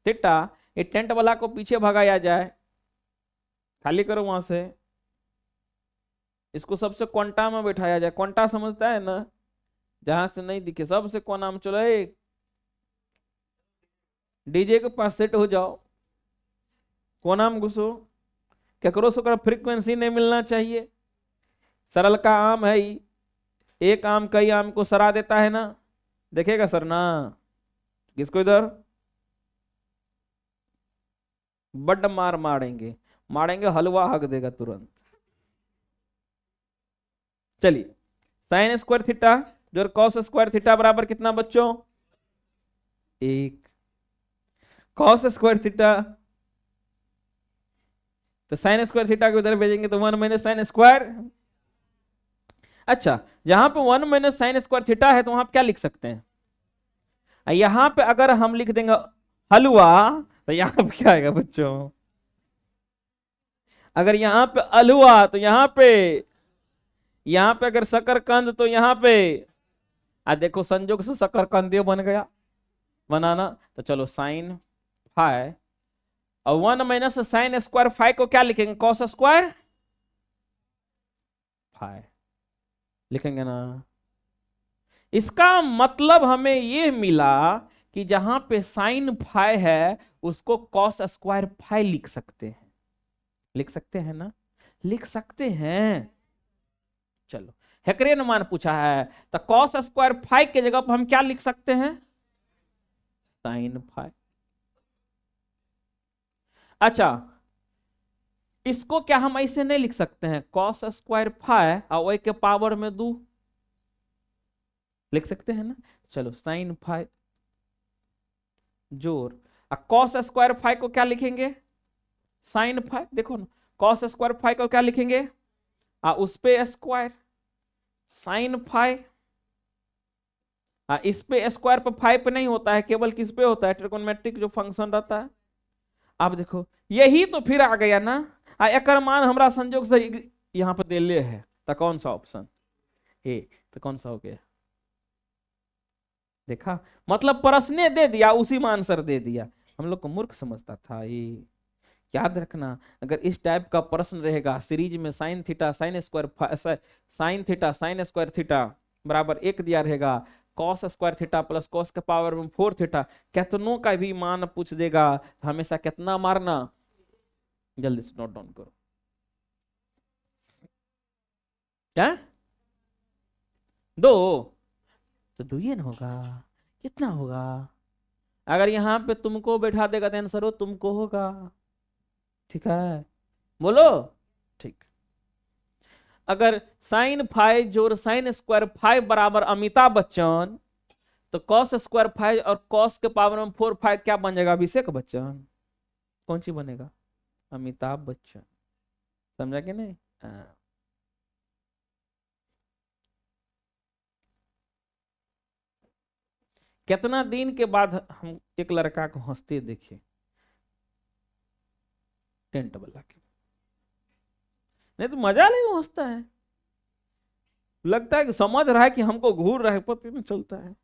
थीटा, ये टेंट वाला को पीछे भगाया जाए, खाली करो वहां से, इसको सबसे क्वांटा में बैठाया जाए, क्वांटा समझता है ना, जहां से नहीं दिखे सबसे कोना में चलो, डीजे के पास सेट हो जाओ, कोना में घुसो, केकरो से फ्रीक्वेंसी नहीं मिलना चाहिए, सरल का आम है ही, एक आम कई आम को सरा देता है ना, देखेगा सर ना, किसको इधर बड मार मारेंगे, मारेंगे हलवा हक देगा तुरंत। चलिए, साइन स्क्वायर थीटा जो कॉस स्क्वायर थीटा बराबर कितना बच्चों 1, कॉस स्क्वायर थीटा, तो साइन स्क्वायर थीटा को इधर भेजेंगे तो 1 माइनस साइन स्क्वायर, अच्छा, जहां पे 1 - sin² थीटा है तो वहां पे क्या लिख सकते हैं? यहां पे अगर हम लिख देंगे हलवा, तो यहां पे क्या आएगा बच्चों? अगर यहाँ पे अलहुआ तो यहाँ पे अगर शकरकंद तो यहाँ पे, देखो संजोग से शकरकंद बन गया बनाना। तो चलो साइन फाइ, और 1 - sin² फाइ को क्या लिखेंगे? cos² फाइ लिखेंगे ना। इसका मतलब हमें ये मिला कि जहां पे साइन फाइ है उसको cos² फाइ लिख सकते हैं। लिख सकते हैं ना? लिख सकते हैं। चलो, हेकरियन मान पूछा है, तो cos² फाइ के जगह पर हम क्या लिख सकते हैं? Sine phi. अच्छा, इसको क्या हम ऐसे नहीं लिख सकते हैं? cos² फाइ और y के पावर में 2 लिख सकते हैं ना। चलो, साइन फाइ जोड़, cos² फाइ को क्या लिखेंगे? Sine phi. देखो ना, cos² फाइ को क्या लिखेंगे? उस पे स्क्वायर साइन फाइ, इस पे स्क्वायर पे फाइव पे नहीं होता है, केवल किस पे होता है? ट्रिगोनोमेट्रिक जो फंक्शन रहता है। अब देखो, यही तो फिर आ गया ना। एकर मान हमरा संजोग से यहाँ पे दिले है, तो कौन सा ऑप्शन? ए। तो कौन सा हो गया? देखा, मतलब प्रश्न दे दिया, उसी में आंसर दे दिया। हम लोग को मूर्ख समझता था ये। याद रखना, अगर इस टाइप का प्रश्न रहेगा सीरीज में, sine theta sine square theta बराबर 1 दिया रहेगा, cos² थीटा प्लस cos के पावर में 4 थीटा, कितनों का भी मान पूछ देगा, हमेशा कितना मारना? जल्दी से नोट डाउन करो। क्या? 2? तो 2 ही ना होगा। कितना होगा? अगर यहाँ पे तुमको बैठा देगा तो आंसर हो तुमको होगा। ठीक है, बोलो। ठीक। अगर साइन फाइ जोड़ sin² फाइ बराबर अमिताभ बच्चन, तो cos² फाइ और cos के पावर में 4 फाइ क्या बन जाएगा? अभिषेक बच्चन। कौन सी बनेगा? अमिताभ बच्चन। समझा कि नहीं? हाँ। कितना दिन के बाद हम एक लड़का को हंसते देखे, टेंट वाला के। नहीं तो मजा नहीं हंसता है, लगता है कि समझ रहा है कि हमको घूर रहा है, पता नहीं चलता है।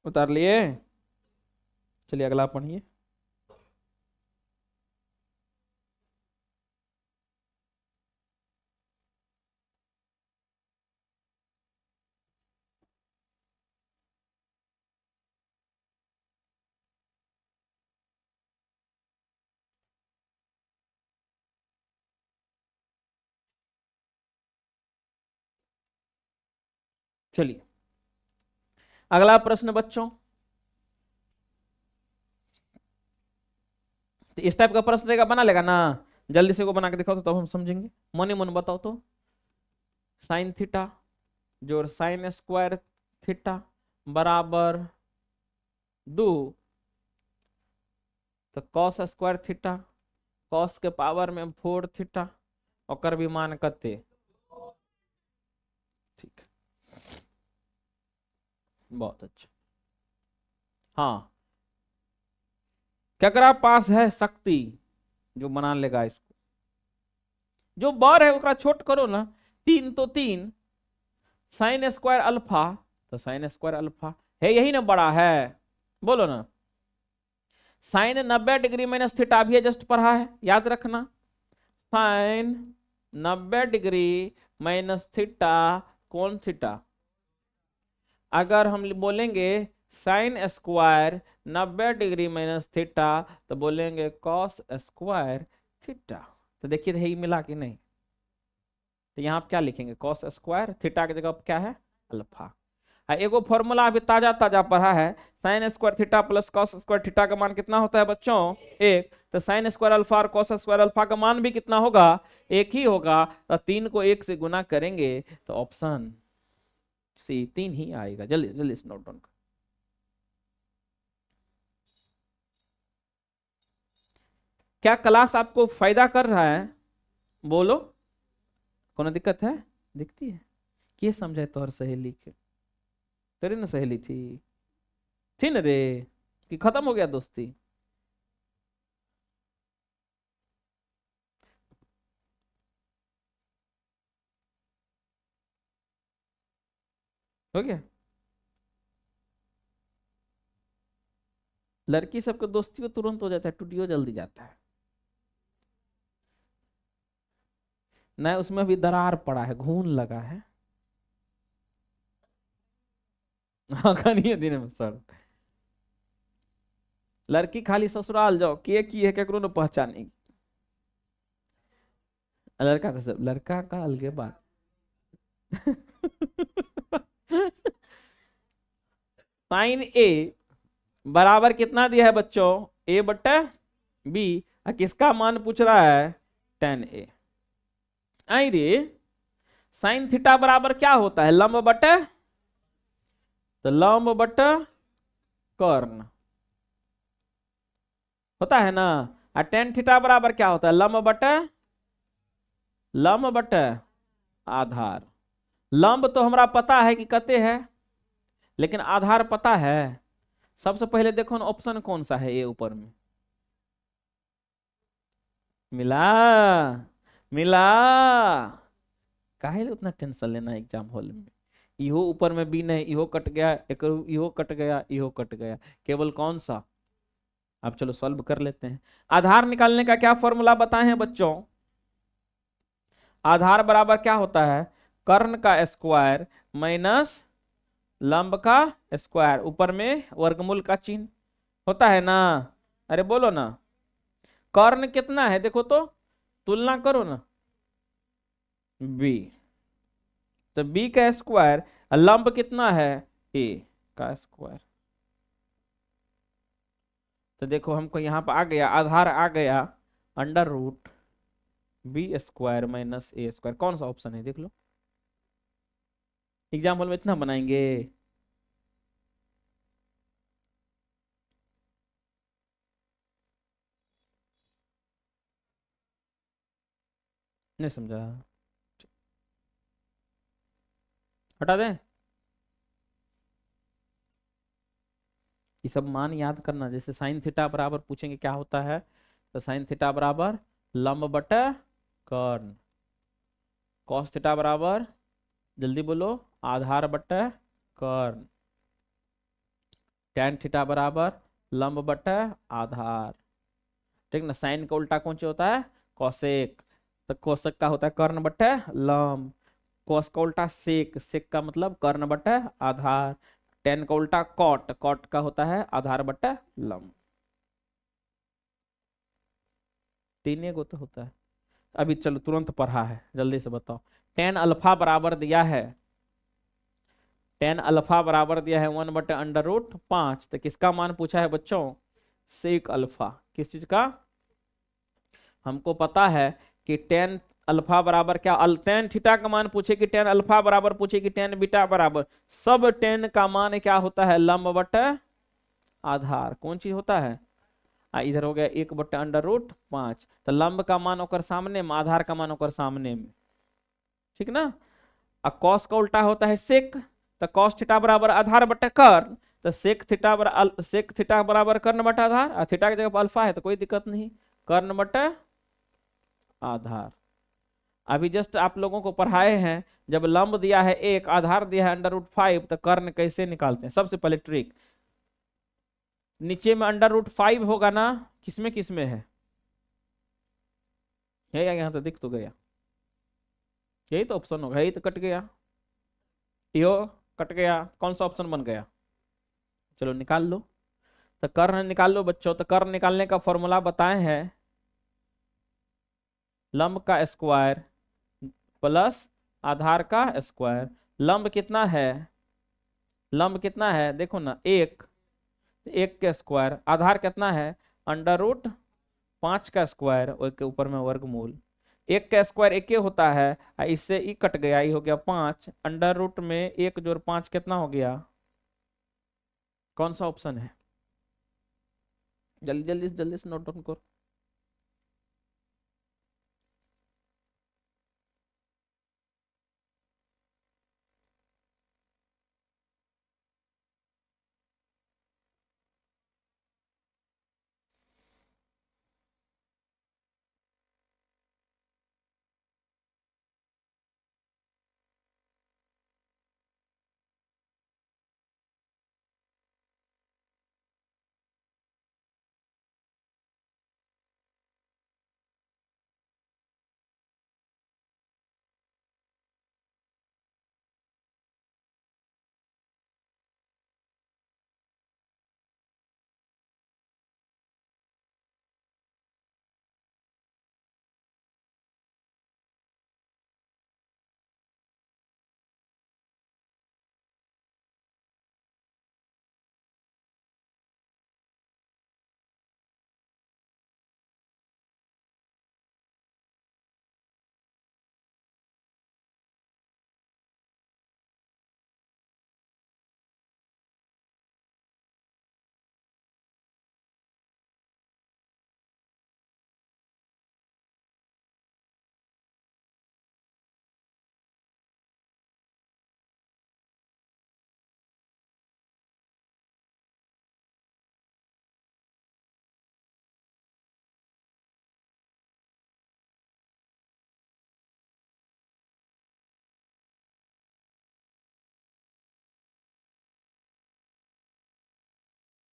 उतार लिए? चलिए अगला पढ़िए। चलिए अगला प्रश्न बच्चों, तो इस टाइप का प्रश्न रहेगा, बना लेगा ना? जल्दी से वो बना के दिखाओ तो तब हम समझेंगे। मन ही मन बताओ तो। साइन थीटा जोड़ sin² थीटा बराबर 2, तो cos² थीटा cos के पावर में 4 थीटा, और भी मान कते? ठीक, बहुत अच्छा। हाँ, केकरा पास है शक्ति जो बना लेगा इसको? जो बर है उसका छोट करो ना। 3 तो 3 sin² अल्फा, तो sin² अल्फा है, यही ना बड़ा है? बोलो ना। साइन 90 डिग्री माइनस थीटा भी जस्ट पढ़ा है, याद रखना। साइन 90 डिग्री माइनस थीटा कौन थीटा? अगर हम बोलेंगे sine square 90 degree minus theta, तो बोलेंगे कॉस स्क्वायर थीटा। तो देखिए यही मिला कि नहीं, तो यहाँ आप क्या लिखेंगे, कॉस स्क्वायर थीटा की जगह क्या है, अल्फा। एगो फॉर्मूला अभी ताजा ताजा पढ़ा है, sine square theta plus cos square theta का मान कितना होता है बच्चों, एक। तो साइन स्क्वायर अल्फा और कॉस स्क्वायर अल्फा का मान भी कितना होगा, एक ही होगा। तो 3 को 1 से गुना करेंगे तो ऑप्शन सी 3 ही आएगा। जल्दी जल्दी से नोट डाउन करो। क्या क्लास आपको फायदा कर रहा है, बोलो, कोनो दिक्कत है, दिखती है, के समझे तोहर सहेली के, तेरी ना सहेली थी ना रे, कि खत्म हो गया दोस्ती। हो गया, लड़की सबके दोस्ती में तुरंत हो जाता है, टूटियो जल्दी जाता है ना, उसमें भी दरार पड़ा है, घून लगा है। हाँ कनिए दिन में सर, लड़की खाली ससुराल जाओ के की है केकरो न पहचानेगी, लड़का तो सब लड़का का अलगे बात। साइन ए बराबर कितना दिया है बच्चों, ए बट्टा बी, किसका मान पूछ रहा है, टेन ए। आई रे, साइन थीटा बराबर क्या होता है, लंब बटे, तो लंब बटे कर्ण होता है ना। और टेन थीटा बराबर क्या होता है, लंब बटे आधार। लंब तो हमरा पता है कि कते है, लेकिन आधार पता है। सबसे पहले देखो ना ऑप्शन कौन सा है, ये ऊपर में मिला, मिला, काहे ले उतना टेंशन लेना एग्जाम हॉल में। इहो ऊपर में बी नहीं, इहो कट गया, एक इहो कट गया, इहो कट गया, केवल कौन सा। अब चलो सॉल्व कर लेते हैं। आधार निकालने का क्या फॉर्मूला बताए हैं बच्चों, आधार बराबर क्या होता है, कर्ण का स्क्वायर माइनस लंब का स्क्वायर, ऊपर में वर्गमूल का चिन्ह होता है ना। अरे बोलो ना, कर्ण कितना है देखो तो, तुलना करो ना, बी, तो बी का स्क्वायर, लंब कितना है, ए का स्क्वायर। तो देखो हमको यहाँ पर आ गया, आधार आ गया under root B square minus A square. कौन सा ऑप्शन है देख लो, एग्जाम हॉल में इतना बनाएंगे। नहीं समझा, हटा दें। ये सब मान याद करना, जैसे साइन थीटा बराबर पूछेंगे क्या होता है, तो साइन थीटा बराबर लंब बटा कर्ण, कॉस थीटा बराबर, जल्दी बोलो, आधार बटा कर्ण, टैन थीटा बराबर लंब बटा आधार। ठीक ना, साइन का उल्टा कौन सा होता है, कौशिक, तो कौशिक का होता है कर्ण बटा लंब, कॉस का उल्टा सेक, सेक का मतलब कर्ण बटा आधार, टेन का उल्टा कॉट, कॉट का होता है आधार बटा लंब। तीन गो तो होता है। अभी चलो तुरंत पढ़ा है, जल्दी से बताओ। टेन अल्फा बराबर दिया है, टेन अल्फा बराबर दिया है 1/√5, तो किसका मान पूछा है बच्चों, सेक अल्फा। किस चीज का, हमको पता है कि टेन अल्फा बराबर क्या, टेन थीटा का मान पूछे कि टेन अल्फा बराबर पूछे कि टेन बीटा बराबर, सब टेन का मान क्या होता है, लंब बटे आधार। कौन चीज होता है, इधर हो गया 1/√5, तो लंब का मान ओकर सामने में, आधार का मान ओकर सामने में, ठीक ना। कॉस का उल्टा होता है सेक, तो कॉस थीटा बराबर आधार बटे कर्ण, तो सेक थीटा बराबर कर्ण बटा आधार, और थीटा की जगह पर अल्फा है तो कोई दिक्कत नहीं, कर्ण बटे आधार। अभी जस्ट आप लोगों को पढ़ाए हैं, जब लंब दिया है एक, आधार दिया है √5, तो कर्ण कैसे निकालते हैं। सबसे पहले ट्रिक, नीचे में √5 होगा ना, किसमें किसमें है या यहाँ तो दिख तो गया, यही तो ऑप्शन होगा, यही तो कट गया, यो कट गया, कौन सा ऑप्शन बन गया, चलो निकाल लो। तो कर्ण निकाल लो बच्चों। तो कर्ण निकालने का फॉर्मूला बताए हैं, लंब का स्क्वायर प्लस आधार का स्क्वायर। लंब कितना है, लंब कितना है देखो ना, एक, एक के स्क्वायर, आधार कितना है अंडर रूट 5 का स्क्वायर और के ऊपर में वर्गमूल। एक का स्क्वायर एक ही होता है, इससे ई कट गया, ई हो गया 5, अंडर रूट में 1 जोड़ 5 कितना हो गया, कौन सा ऑप्शन है, जल्दी जल्दी जल्दी से नोट डाउन करो।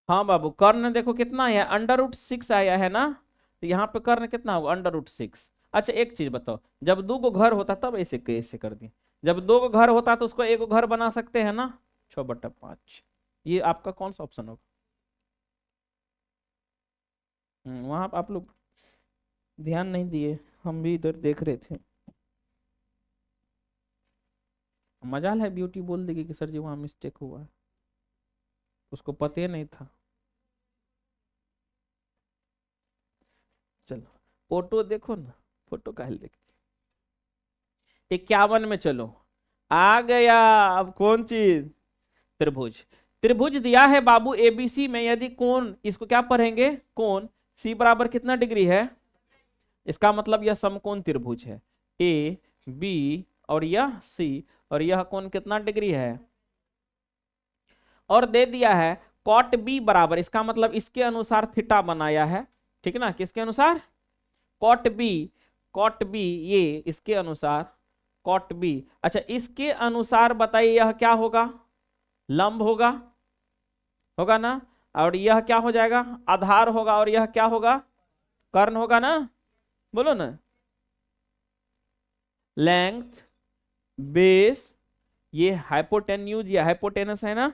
हाँ बाबू, कर्ण देखो कितना है, अंडर रूट 6 आया है ना, तो यहाँ पे कर्ण कितना होगा अंडर रूट 6। अच्छा एक चीज बताओ, जब दो गो घर होता तब ऐसे कैसे कर दिए, जब दो गो घर होता तो उसको एक गो घर बना सकते हैं ना, 6/5। ये आपका कौन सा ऑप्शन होगा। वहां आप लोग ध्यान नहीं दिए, हम भी इधर देख रहे थे। मजाल है ब्यूटी बोल देगी कि सर जी वहां मिस्टेक हुआ है, उसको पता ही नहीं था। चलो फोटो देखो ना, फोटो काहे देख, 51 में चलो, आ गया। अब कौन चीज, त्रिभुज। त्रिभुज दिया है बाबू एबीसी में, यदि कोण, इसको क्या पढ़ेंगे कोण, सी बराबर कितना डिग्री है, इसका मतलब यह समकोण त्रिभुज है, ए बी और यह सी, और यह कोण कितना डिग्री है, और दे दिया है कॉट बी बराबर, इसका मतलब इसके अनुसार थीटा बनाया है, ठीक ना, किसके अनुसार, कॉट बी, कॉट बी ये इसके अनुसार, कॉट बी, अच्छा इसके अनुसार बताइए यह क्या होगा, लंब होगा, होगा ना, और यह क्या हो जाएगा आधार होगा, और यह क्या होगा कर्ण होगा ना, बोलो ना, लेंथ, बेस, ये हाइपोटेन्यूज या हाइपोटेनस है ना,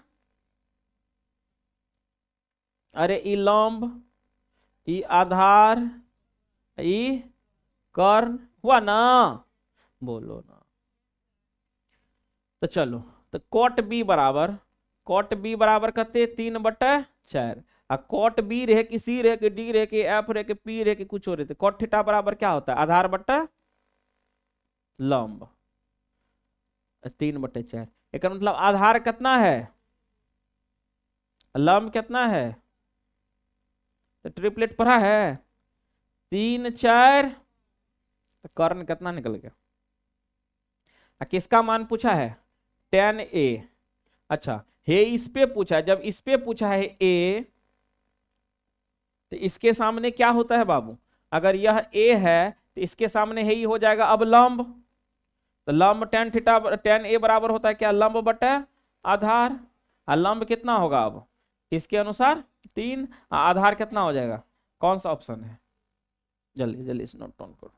अरे ई लंब, ई आधार, ई कर्ण हुआ ना, बोलो ना। तो चलो, तो कॉट बी बराबर, कॉट बी बराबर कहते 3/4, और कॉट बी रहे कि सी रहे कि डी रहे कि एफ रहे कि पी रहे कि कुछ और रहे, कॉट थीटा बराबर क्या होता है आधार बट्टा लंब, 3/4। एक मतलब आधार कितना है, लंब कितना है, तो ट्रिपलेट पढ़ा है, 3 4, तो कर्ण कितना निकल गया, किसका मान पूछा है 10a। अच्छा हे इस पे पूछा है, जब इस पे पूछा है a, तो इसके सामने क्या होता है बाबू, अगर यह a है तो इसके सामने है ही हो जाएगा अब लंब, तो लंब tan a बराबर होता है क्या, लंब बटा आधार, और लंब कितना होगा अब इसके अनुसार 3, आधार कितना हो जाएगा, कौन सा ऑप्शन है, जल्दी जल्दी से नोट डाउन करो।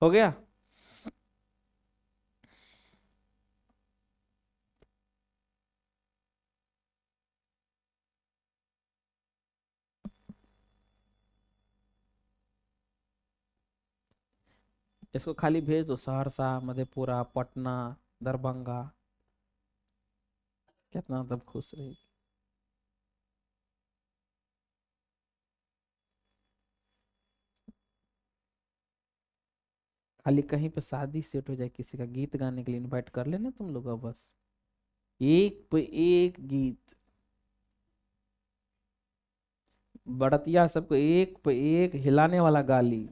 हो गया। इसको खाली भेज दो सहरसा, मधेपुरा, पटना, दरभंगा, कितना तब खुश रहेगी। खाली कहीं पे शादी सेट हो जाए, किसी का गीत गाने के लिए इनवाइट कर लेना तुम लोग, अब बस एक पे एक गीत, बड़तिया सबको एक पे एक हिलाने वाला गाली।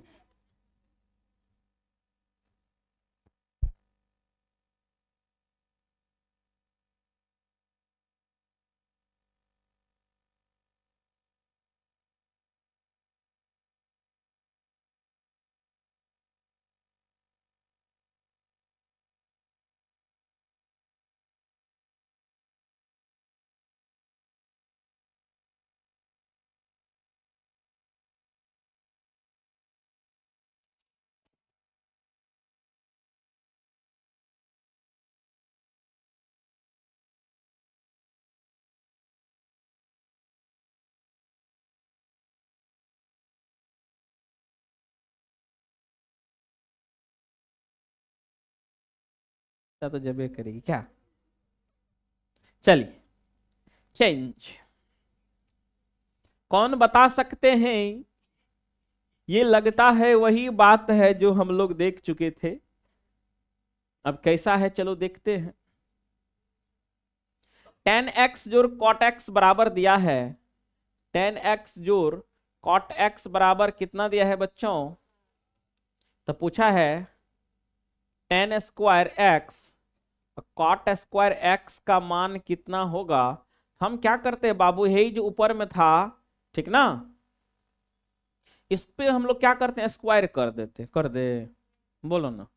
तो जबे करेगी क्या। चलिए, चेंज। कौन बता सकते हैं, ये लगता है वही बात है जो हम लोग देख चुके थे। अब कैसा है चलो देखते हैं। टेन एक्स जोड़ कॉट एक्स बराबर दिया है, टेन एक्स जोड़ कॉट एक्स बराबर कितना दिया है बच्चों, तो पूछा है tan square x cot square x का मान कितना होगा। हम क्या करते हैं बाबू, यही जो ऊपर में था, ठीक ना, इस पे हम लोग क्या करते हैं, स्क्वायर कर देते, कर दे, बोलो ना।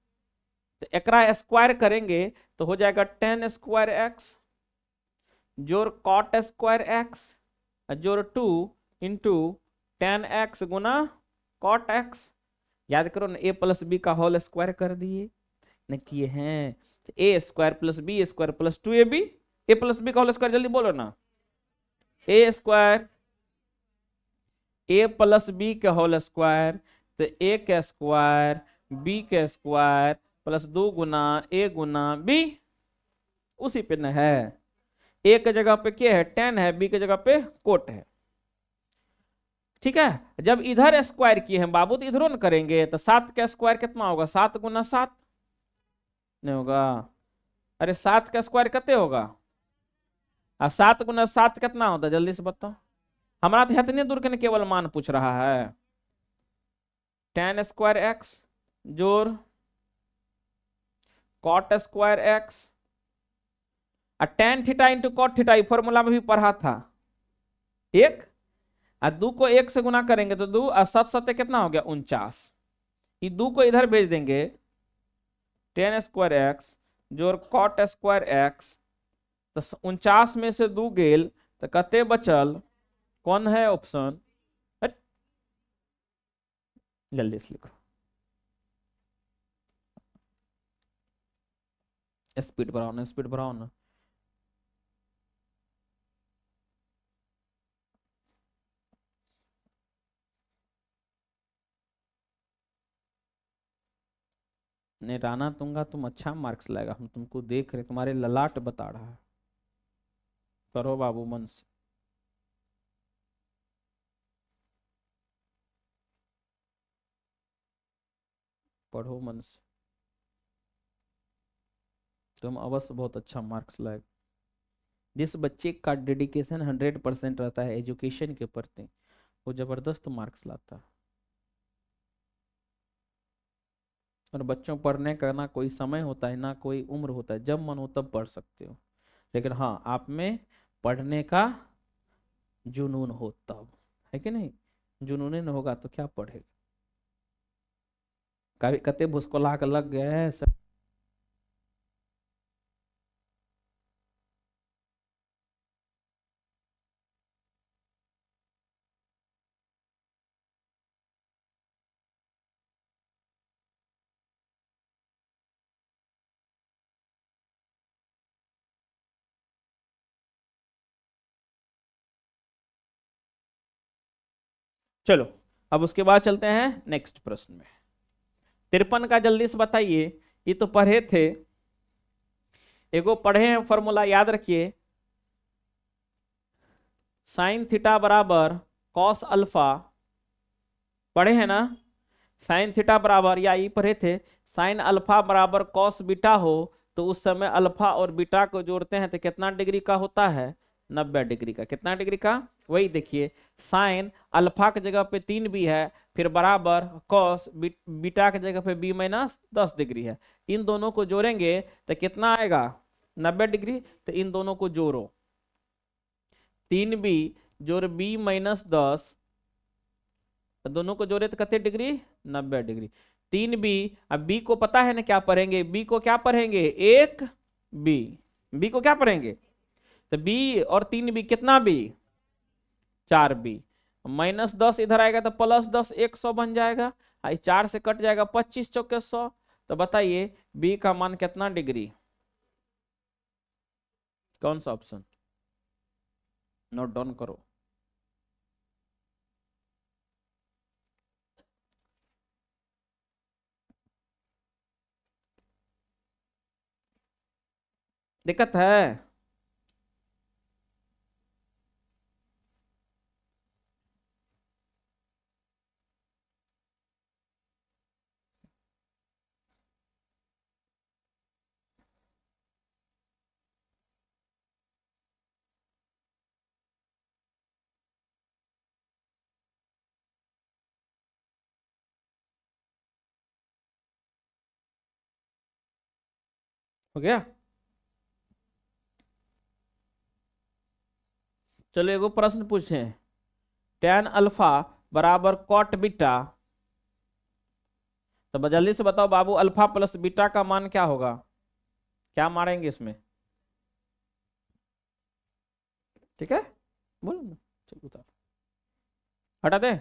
तो एकरा स्क्वायर करेंगे तो हो जाएगा टेन स्क्वायर एक्स जोड़ कॉट स्क्वायर एक्स जोड़ 2 इंटू टेन एक्स गुना कॉट एक्स। याद करो ना, ए प्लस बी का होल स्क्वायर कर दिए न किए हैं, A square plus B square plus 2ab, A plus B का होल स्क्वायर, जल्दी बोलो ना, A square A plus B का होल स्क्वायर, तो ए का स्क्वायर बी का स्क्वायर प्लस 2 गुना ए गुना बी, उसी पे न है। ए के जगह पे क्या है, टेन है, बी के जगह पे कोट है। ठीक है, जब इधर स्क्वायर किए हैं बाबू तो इधरों न करेंगे, तो 7 का स्क्वायर कितना होगा, 7 गुना 7 नहीं होगा, अरे 7 का स्क्वायर कितने होगा, और 7 गुना 7 कितना होता है जल्दी से बताओ। हमारा तो इतने दूर के न केवल मान पूछ रहा है। टेन स्क्वायर एक्स जोड़ कॉट स्क्वायर एक्स, और tan theta into cot theta, formula में भी पढ़ा था, एक और 2 को 1 से गुना करेंगे तो 2 और 7 7 कितना हो गया 49, ये 2 को इधर भेज देंगे, टेन स्क्वायर एक्स जोड़ कॉट स्क्वायर एक्स, तो 49 में से 2 गेल तो कते बचल, कौन है ऑप्शन, जल्दी से लिखो, स्पीड बढ़ाओ ना, स्पीड बढ़ाओ ना। नहीं राना तुंगा, तुम अच्छा मार्क्स लाएगा, हम तुमको देख रहे, तुम्हारे ललाट बता रहा है। करो बाबू मन से। पढ़ो मन से, तुम अवश्य बहुत अच्छा मार्क्स लाएगा। जिस बच्चे का डेडिकेशन 100% रहता है एजुकेशन के प्रति, वो जबरदस्त मार्क्स लाता है। और बच्चों पढ़ने का ना कोई समय होता है ना कोई उम्र होता है, जब मन हो तब पढ़ सकते हो, लेकिन हाँ आप में पढ़ने का जुनून हो तब, है कि नहीं, जुनून न होगा तो क्या पढ़ेगा। कभी कते भूसकोला के लग गए हैं चलो अब उसके बाद चलते हैं नेक्स्ट प्रश्न में। 53 का जल्दी से बताइए। ये तो पढ़े थे, एगो पढ़े हैं फॉर्मूला, याद रखिए। साइन थीटा बराबर कॉस अल्फा, पढ़े हैं ना। साइन थीटा बराबर, या ये पढ़े थे, साइन अल्फा बराबर कॉस बीटा हो तो उस समय अल्फा और बीटा को जोड़ते हैं तो कितना डिग्री का होता है? 90 डिग्री का। कितना डिग्री का? वही देखिए, साइन अल्फा की जगह पे 3b है, फिर बराबर कॉस बीटा की जगह पे b-10 डिग्री है। इन दोनों को जोड़ेंगे तो कितना आएगा? 90 डिग्री। तो इन दोनों को जोड़ो, 3b जोड़ b-10, तो दोनों को जोड़े तो कितने डिग्री? 90 डिग्री। 3b, अब बी को पता है ना क्या पढ़ेंगे? बी को क्या पढ़ेंगे? एक बी। बी को क्या पढ़ेंगे? तो बी और 3b कितना बी? 4b। -10 इधर आएगा तो +10 100 बन जाएगा। 4 से कट जाएगा, 25 चौके 100। तो बताइए बी का मान कितना डिग्री? कौन सा ऑप्शन? नोट डाउन करो। दिक्कत है? हो गया? चलो एगो प्रश्न पूछे, tan अल्फा बराबर कॉट बीटा, तो जल्दी से बताओ बाबू, अल्फा प्लस बीटा का मान क्या होगा? क्या मारेंगे इसमें? ठीक है, बोलो ना। चलो उतार, हटा दे।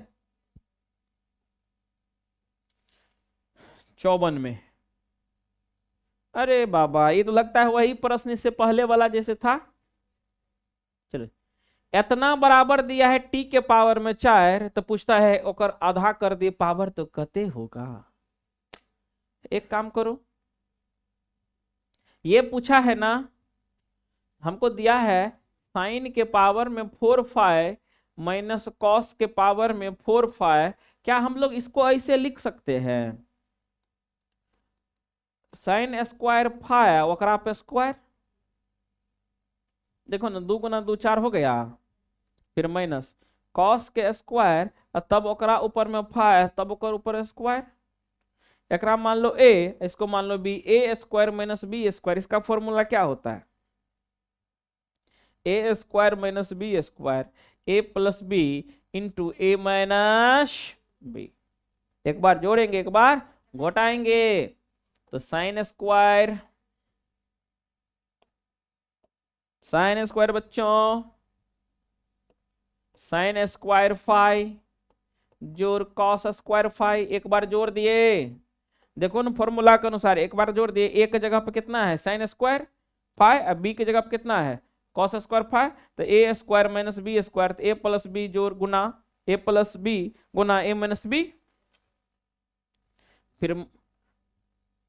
54 में। अरे बाबा, ये तो लगता है वही प्रश्न इससे पहले वाला जैसे था। चलो, इतना बराबर दिया है टी के पावर में 4, तो पूछता है ओकर आधा कर दिए पावर तो कते होगा? एक काम करो, ये पूछा है ना, हमको दिया है साइन के पावर में 4 फाइ माइनस कॉस के पावर में 4 फाइ। क्या हम लोग इसको ऐसे लिख सकते हैं? साइन स्क्वायर फाइ ओकरा पे स्क्वायर, देखो ना, 2 गुना 2 4 हो गया, फिर माइनस कॉस के स्क्वायर, और तब ओकरा ऊपर में फाइ, तब ओकर ऊपर स्क्वायर। एकरा मान लो ए, इसको मान लो बी, ए स्क्वायर माइनस बी स्क्वायर। इसका फॉर्मूला क्या होता है? ए square minus B square, A plus B into A minus B. एक बार जोड़ेंगे, एक बार घटाएंगे, तो साइन स्क्वायर बच्चों, साइन स्क्वायर फाइ जोड़ कॉस स्क्वायर फाइ, एक बार जोड़ दिए। देखो ना फॉर्मूला के अनुसार एक बार जोड़ दिए, ए की जगह पे कितना है? साइन स्क्वायर फाइ, अब बी की जगह पे कितना है? Cos square phi. तो A square minus B square, तो ए प्लस बी जोड़ गुना ए प्लस बी गुना ए माइनस बी।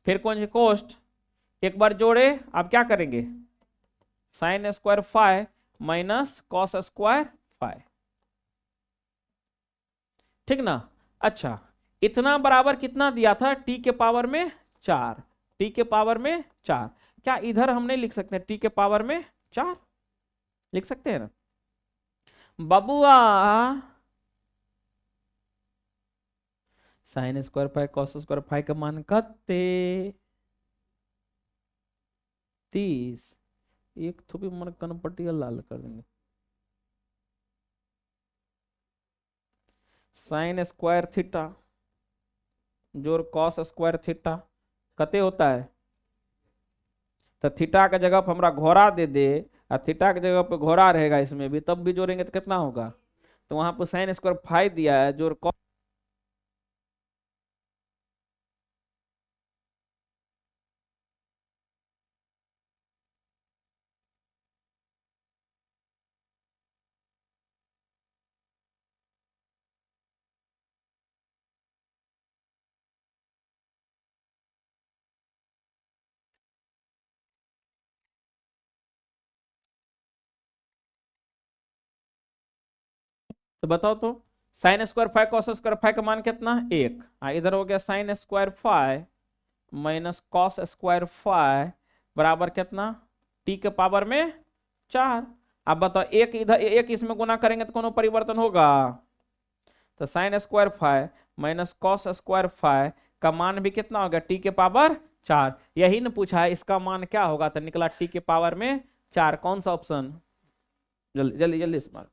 फिर कौन सी कोस्ट, एक बार जोड़े, आप क्या करेंगे? Sine square phi minus cos square phi, ठीक ना? अच्छा, इतना बराबर कितना दिया था? टी के पावर में 4। टी के पावर में 4, क्या इधर हम नहीं लिख सकते टी के पावर में 4? लिख सकते हैं ना बबुआ? Sine square phi cos square phi का मान कते? 30। एक थोपी मन कनपटिया लाल कर देंगे। साइन स्क्वायर थीटा जोड़ कॉस स्क्वायर थीटा कते होता है? तो थीटा के जगह पर हमरा घोड़ा दे दे, और थीटा की जगह पे घोड़ा रहेगा इसमें भी, तब भी जोड़ेंगे तो कितना होगा? तो वहां पर साइन स्क्वायर फाइ दिया है जोड़ तो बताओ तो, sign square five cos square five का मान कितना, एक। इधर हो गया sign square five minus cos square five बराबर कितना, टी के पावर में 4। अब बताओ, एक इधर एक इसमें गुना करेंगे तो कोनो परिवर्तन होगा। तो sign square five minus cos square five का मान भी कितना होगा, टी के पावर 4। यही ने पूछा है इसका मान क्या होगा, तो निकला टी के पावर में 4। कौन सा ऑप्शन, जल्दी जल्दी जल्दी से मारो।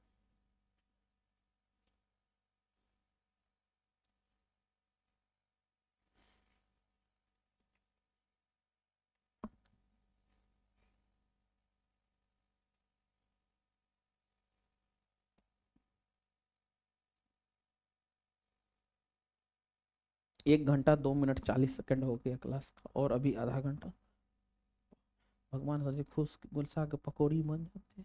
1 घंटा 2 मिनट 40 सेकंड हो गया क्लास का, और अभी आधा घंटा। भगवान सजी खुश गुलसा के पकौड़ी बन जाते।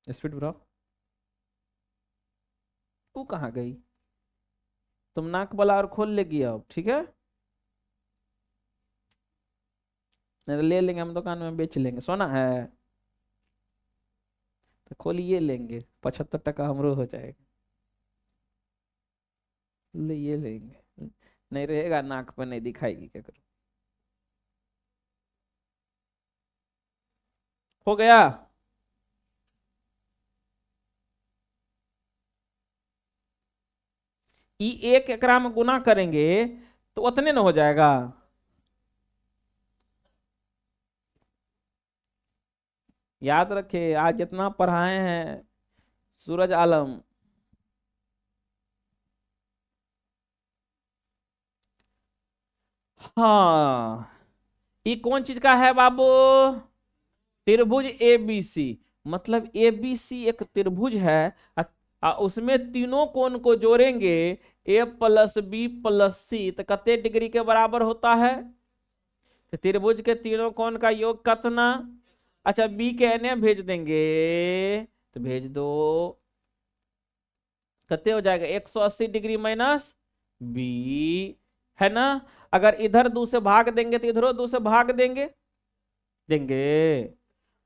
स्पीड ब्रो, तू कहाँ गई, तुम नाक वाला और खोल लेगी अब, ठीक है। नहीं तो ले लेंगे हम, दुकान में बेच लेंगे, सोना है तो खोलिए लेंगे, 75 टका हमरो हो जाएगा। ले ये लेंगे, नहीं रहेगा नाक पर नहीं दिखाएगी, क्या करूं। हो गया। ई एक एकरा में गुना करेंगे तो उतने न हो जाएगा। याद रखे, आज जितना पढ़ाए हैं सूरज आलम। हाँ, ये कौन चीज का है बाबू, त्रिभुज एबीसी। मतलब एबीसी एक त्रिभुज है, उसमें तीनों कोण को जोड़ेंगे, ए प्लस बी प्लस सी, तो कितने डिग्री के बराबर होता है। तो त्रिभुज के तीनों कोण का योग कितना। अच्छा, बी के एने भेज देंगे, तो भेज दो, कितने हो जाएगा, 180 डिग्री माइनस बी, है ना। अगर इधर 2 से भाग देंगे तो इधरो 2 से भाग देंगे, देंगे।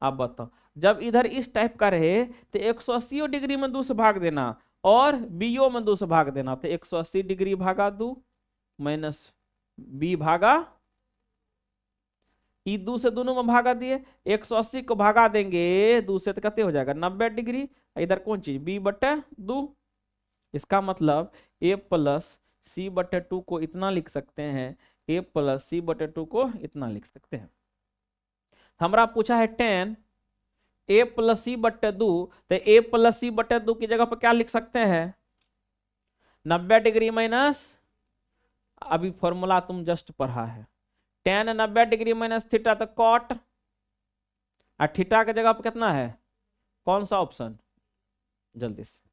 अब बताओ, जब इधर इस टाइप का रहे तो 180 डिग्री में 2 से भाग देना, और बीओ में 2 से भाग देना, तो 180 डिग्री भागा 2 माइनस बी भागा, ई 2 से दोनों में भागा दिए, 180 को भागा देंगे 2 से तो कितने हो जाएगा, 90 डिग्री। इधर कौन चीज, बी बटे 2। इसका मतलब ए प्लस सी बटे 2 को इतना लिख सकते हैं, ए प्लस सी बटे 2 को इतना लिख सकते हैं। हमारा पूछा है 10 ए प्लस सी बटे 2, तो ए प्लस सी बटे 2 की जगह पर क्या लिख सकते हैं, 90 डिग्री माइनस, अभी फॉर्मूला तुम जस्ट पढ़ा है, टेन 90 डिग्री माइनस थीटा, तो कॉट, और थीटा की जगह पर कितना है, कौन सा ऑप्शन, जल्दी से।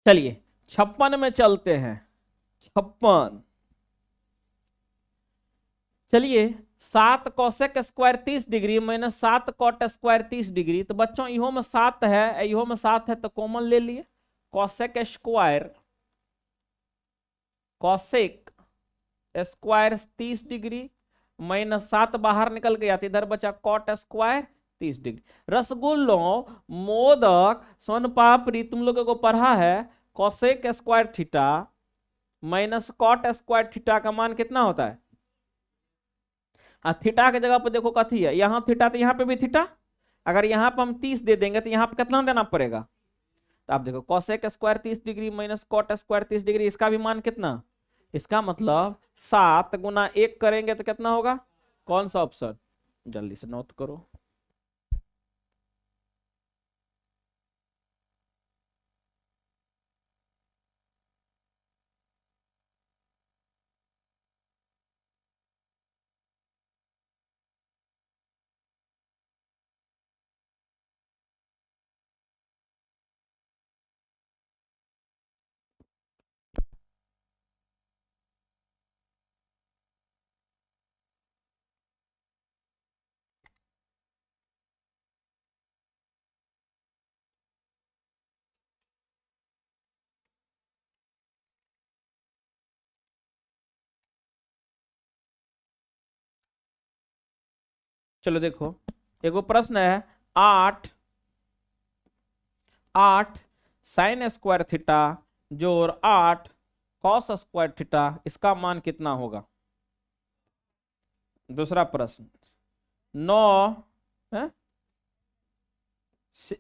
चलिए, 56 में चलते हैं, 56। चलिए, 7 cosec square 30 degree minus 7 cot square 30 degree. तो बच्चों इहो में 7 है, इहो में 7 है, तो कॉमन ले लिए। Cosec square, cosec square 30 degree minus 7 बाहर निकल गया, तो इधर बचा कॉट स्क्वायर 30 डिग्री। रसगुल्लों, मोदक, सोन पापड़ी, तुम लोगों को पढ़ा है cosec square theta minus cot square theta का मान कितना होता है। थीटा की जगह पर देखो कथी है, यहाँ थीटा तो यहाँ पे भी थीटा। अगर यहाँ पे हम 30 दे देंगे तो यहाँ पे कितना देना पड़ेगा। तो आप देखो cosec square 30 degree minus cot square 30 degree, इसका भी मान कितना, इसका मतलब 7 गुना 1 करेंगे तो कितना होगा। कौन सा ऑप्शन, जल्दी से नोट करो। चलो देखो, एगो प्रश्न है, 8 साइन स्क्वायर थीटा जोड़ 8 कॉस स्क्वायर थीटा, इसका मान कितना होगा। दूसरा प्रश्न, 9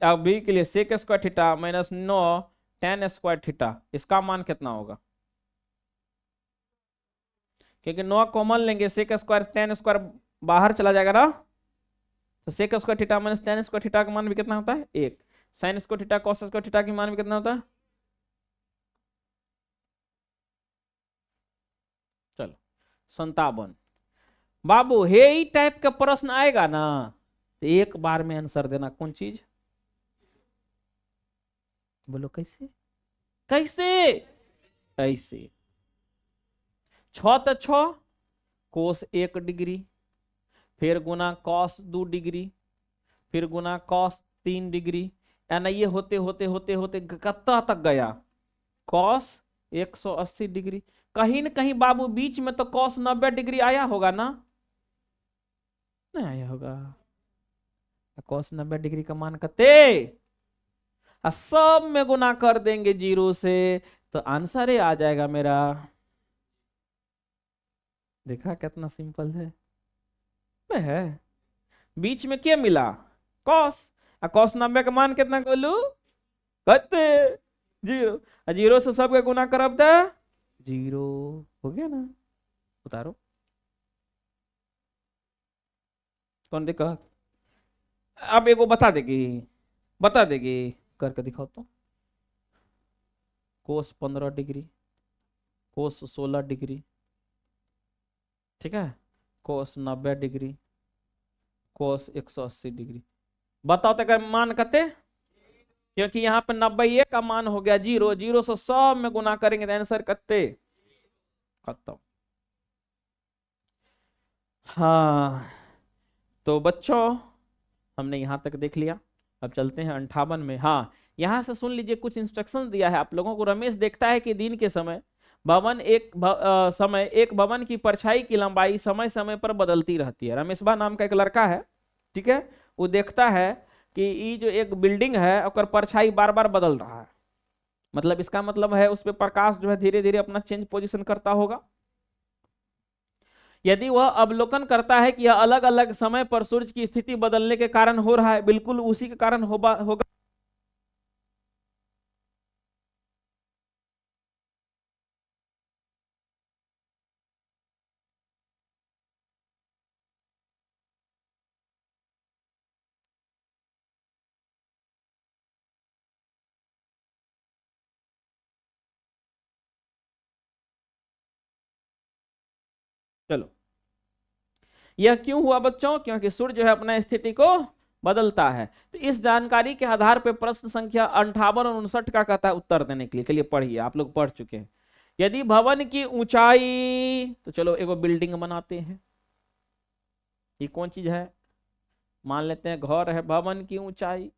अभी के लिए sec square theta minus 9 tan square theta, इसका मान कितना होगा। क्योंकि 9 कॉमन लेंगे, सेक स्क्वायर टेन स्क्वायर बाहर चला जाएगा ना, तो sec square theta minus tan square theta का मान भी कितना होता है 1। Sine square theta cos square theta की मान भी कितना होता है। चलो 57। बाबू हे ई टाइप का प्रश्न आएगा ना, तो एक बार में आंसर देना। कौन चीज, बोलो कैसे, कैसे, ऐसे। 6 तो 6 कोस 1 डिग्री, फिर गुना कॉस 2 डिग्री, फिर गुना कॉस 3 डिग्री, यानी ये होते होते होते होते कत्ता तक गया, कॉस 180 डिग्री। कहीं न कहीं बाबू बीच में तो कॉस 90 डिग्री आया होगा ना, नहीं आया होगा। कॉस 90 डिग्री का मान कते, सब में गुना कर देंगे 0 से, तो आंसर ही आ जाएगा मेरा। देखा कितना सिंपल है। नहीं है, बीच में क्या मिला, कॉस। कॉस 90 का मान कितना बोलू, कते 0। 0 से सबके गुना करब तो 0 हो गया ना। उतारो, कौन देखा। अब एगो बता देगी, बता देगी, करके दिखाओ तो। कोस 15 डिग्री, कोस 16 डिग्री, ठीक है, कोस 90 डिग्री, कोस 180 डिग्री। बताओ तो अगर मान कते, क्योंकि यहाँ पे 90 का मान हो गया 0, 0 से सब में गुना करेंगे तो आंसर कते, खत्म। हाँ, तो बच्चों हमने यहाँ तक देख लिया, अब चलते हैं 58 में। हाँ, यहाँ से सुन लीजिए, कुछ इंस्ट्रक्शन दिया है आप लोगों को। रमेश देखता है कि दिन के समय एक भवन की परछाई की लंबाई समय समय पर बदलती रहती है। रमेशबा नाम का एक लड़का है, ठीक है, वो देखता है कि ये जो एक बिल्डिंग है और परछाई बार बार बदल रहा है, मतलब इसका मतलब है उस पर प्रकाश जो है धीरे धीरे अपना चेंज पोजीशन करता होगा। यदि वह अवलोकन करता है कि यह अलग अलग समय पर सूर्य की स्थिति बदलने के कारण हो रहा है, बिल्कुल उसी के कारण होगा। चलो, यह क्यों हुआ बच्चों, क्योंकि सूर्य जो है अपना स्थिति को बदलता है। तो इस जानकारी के आधार पर प्रश्न संख्या 58 और 59 का कहता है उत्तर देने के लिए। चलिए पढ़िए, आप लोग पढ़ चुके हैं। यदि भवन की ऊंचाई, तो चलो एगो बिल्डिंग बनाते हैं। ये कौन चीज है? मान लेते हैं घर है। भवन की ऊंचाई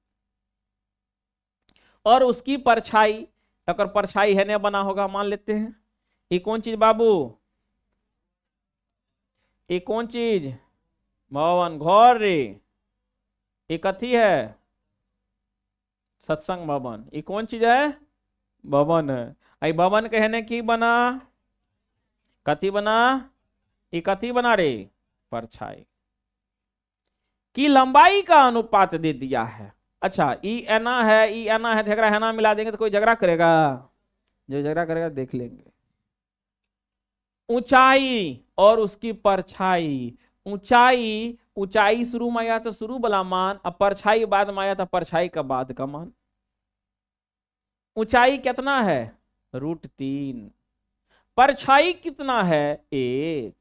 और उसकी परछाई, अगर परछाई है ना बना होगा, मान लेते हैं। ये कौन चीज बाबू? ये कौन चीज? भवन, घर रे। ये कथी है? सत्संग भवन। ये कौन चीज है? भवन है। आई भवन कहने की बना, कथी बना? ये कथी बना रे? परछाई की लंबाई का अनुपात दे दिया है। अच्छा, ई एना है, ई एना है, झगड़ा है ना मिला देंगे तो कोई झगड़ा करेगा? जो झगड़ा करेगा देख लेंगे। ऊंचाई और उसकी परछाई। ऊंचाई, ऊंचाई शुरू में आया तो शुरू वाला मान, अब परछाई बाद में आया तो परछाई का बाद का मान। ऊंचाई कितना है? √3। परछाई कितना है? 1।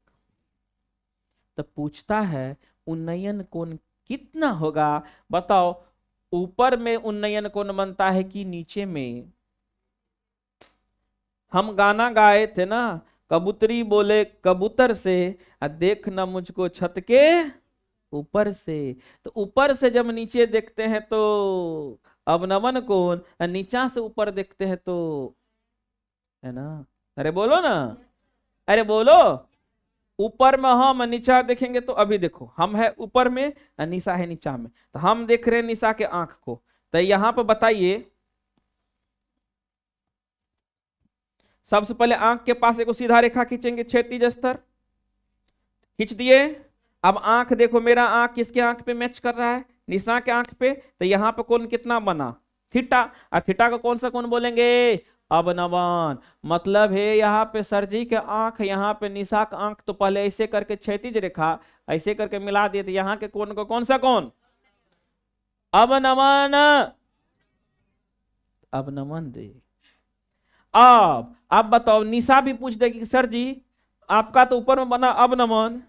तो पूछता है उन्नयन कोण कितना होगा? बताओ, ऊपर में उन्नयन कोण बनता है कि नीचे में? हम गाना गाए थे ना, कबूतरी बोले कबूतर से, देखना मुझको छत के ऊपर से। तो ऊपर से जब नीचे देखते हैं तो अवनमन कोण, नीचा से ऊपर देखते हैं तो, है ना? अरे बोलो ना, अरे बोलो। ऊपर में हम नीचा देखेंगे तो अभी देखो, हम है ऊपर में और निशा है नीचा में, तो हम देख रहे हैं निशा के आंख को। तो यहां पर बताइए, सबसे पहले आंख के पास एक सीधा रेखा खींचेंगे, क्षैतिज स्तर खींच दिए। अब आंख देखो, मेरा आंख किसके आंख पे मैच कर रहा है? निशा के आंख पे। तो यहाँ पे कोण कितना बना? थीटा। और थीटा को कौन सा कोण बोलेंगे? अवनमन। मतलब है यहाँ पे सर जी के आंख, यहाँ पे निशा का आंख, तो पहले ऐसे करके क्षैतिज रेखा ऐसे करके मिला दिए, तो यहाँ के कोण को कौन सा कोण? अवनमन। अवनमन दे। अब आप बताओ, निशा भी पूछ देगी कि सर जी आपका तो ऊपर में बना अवनमन।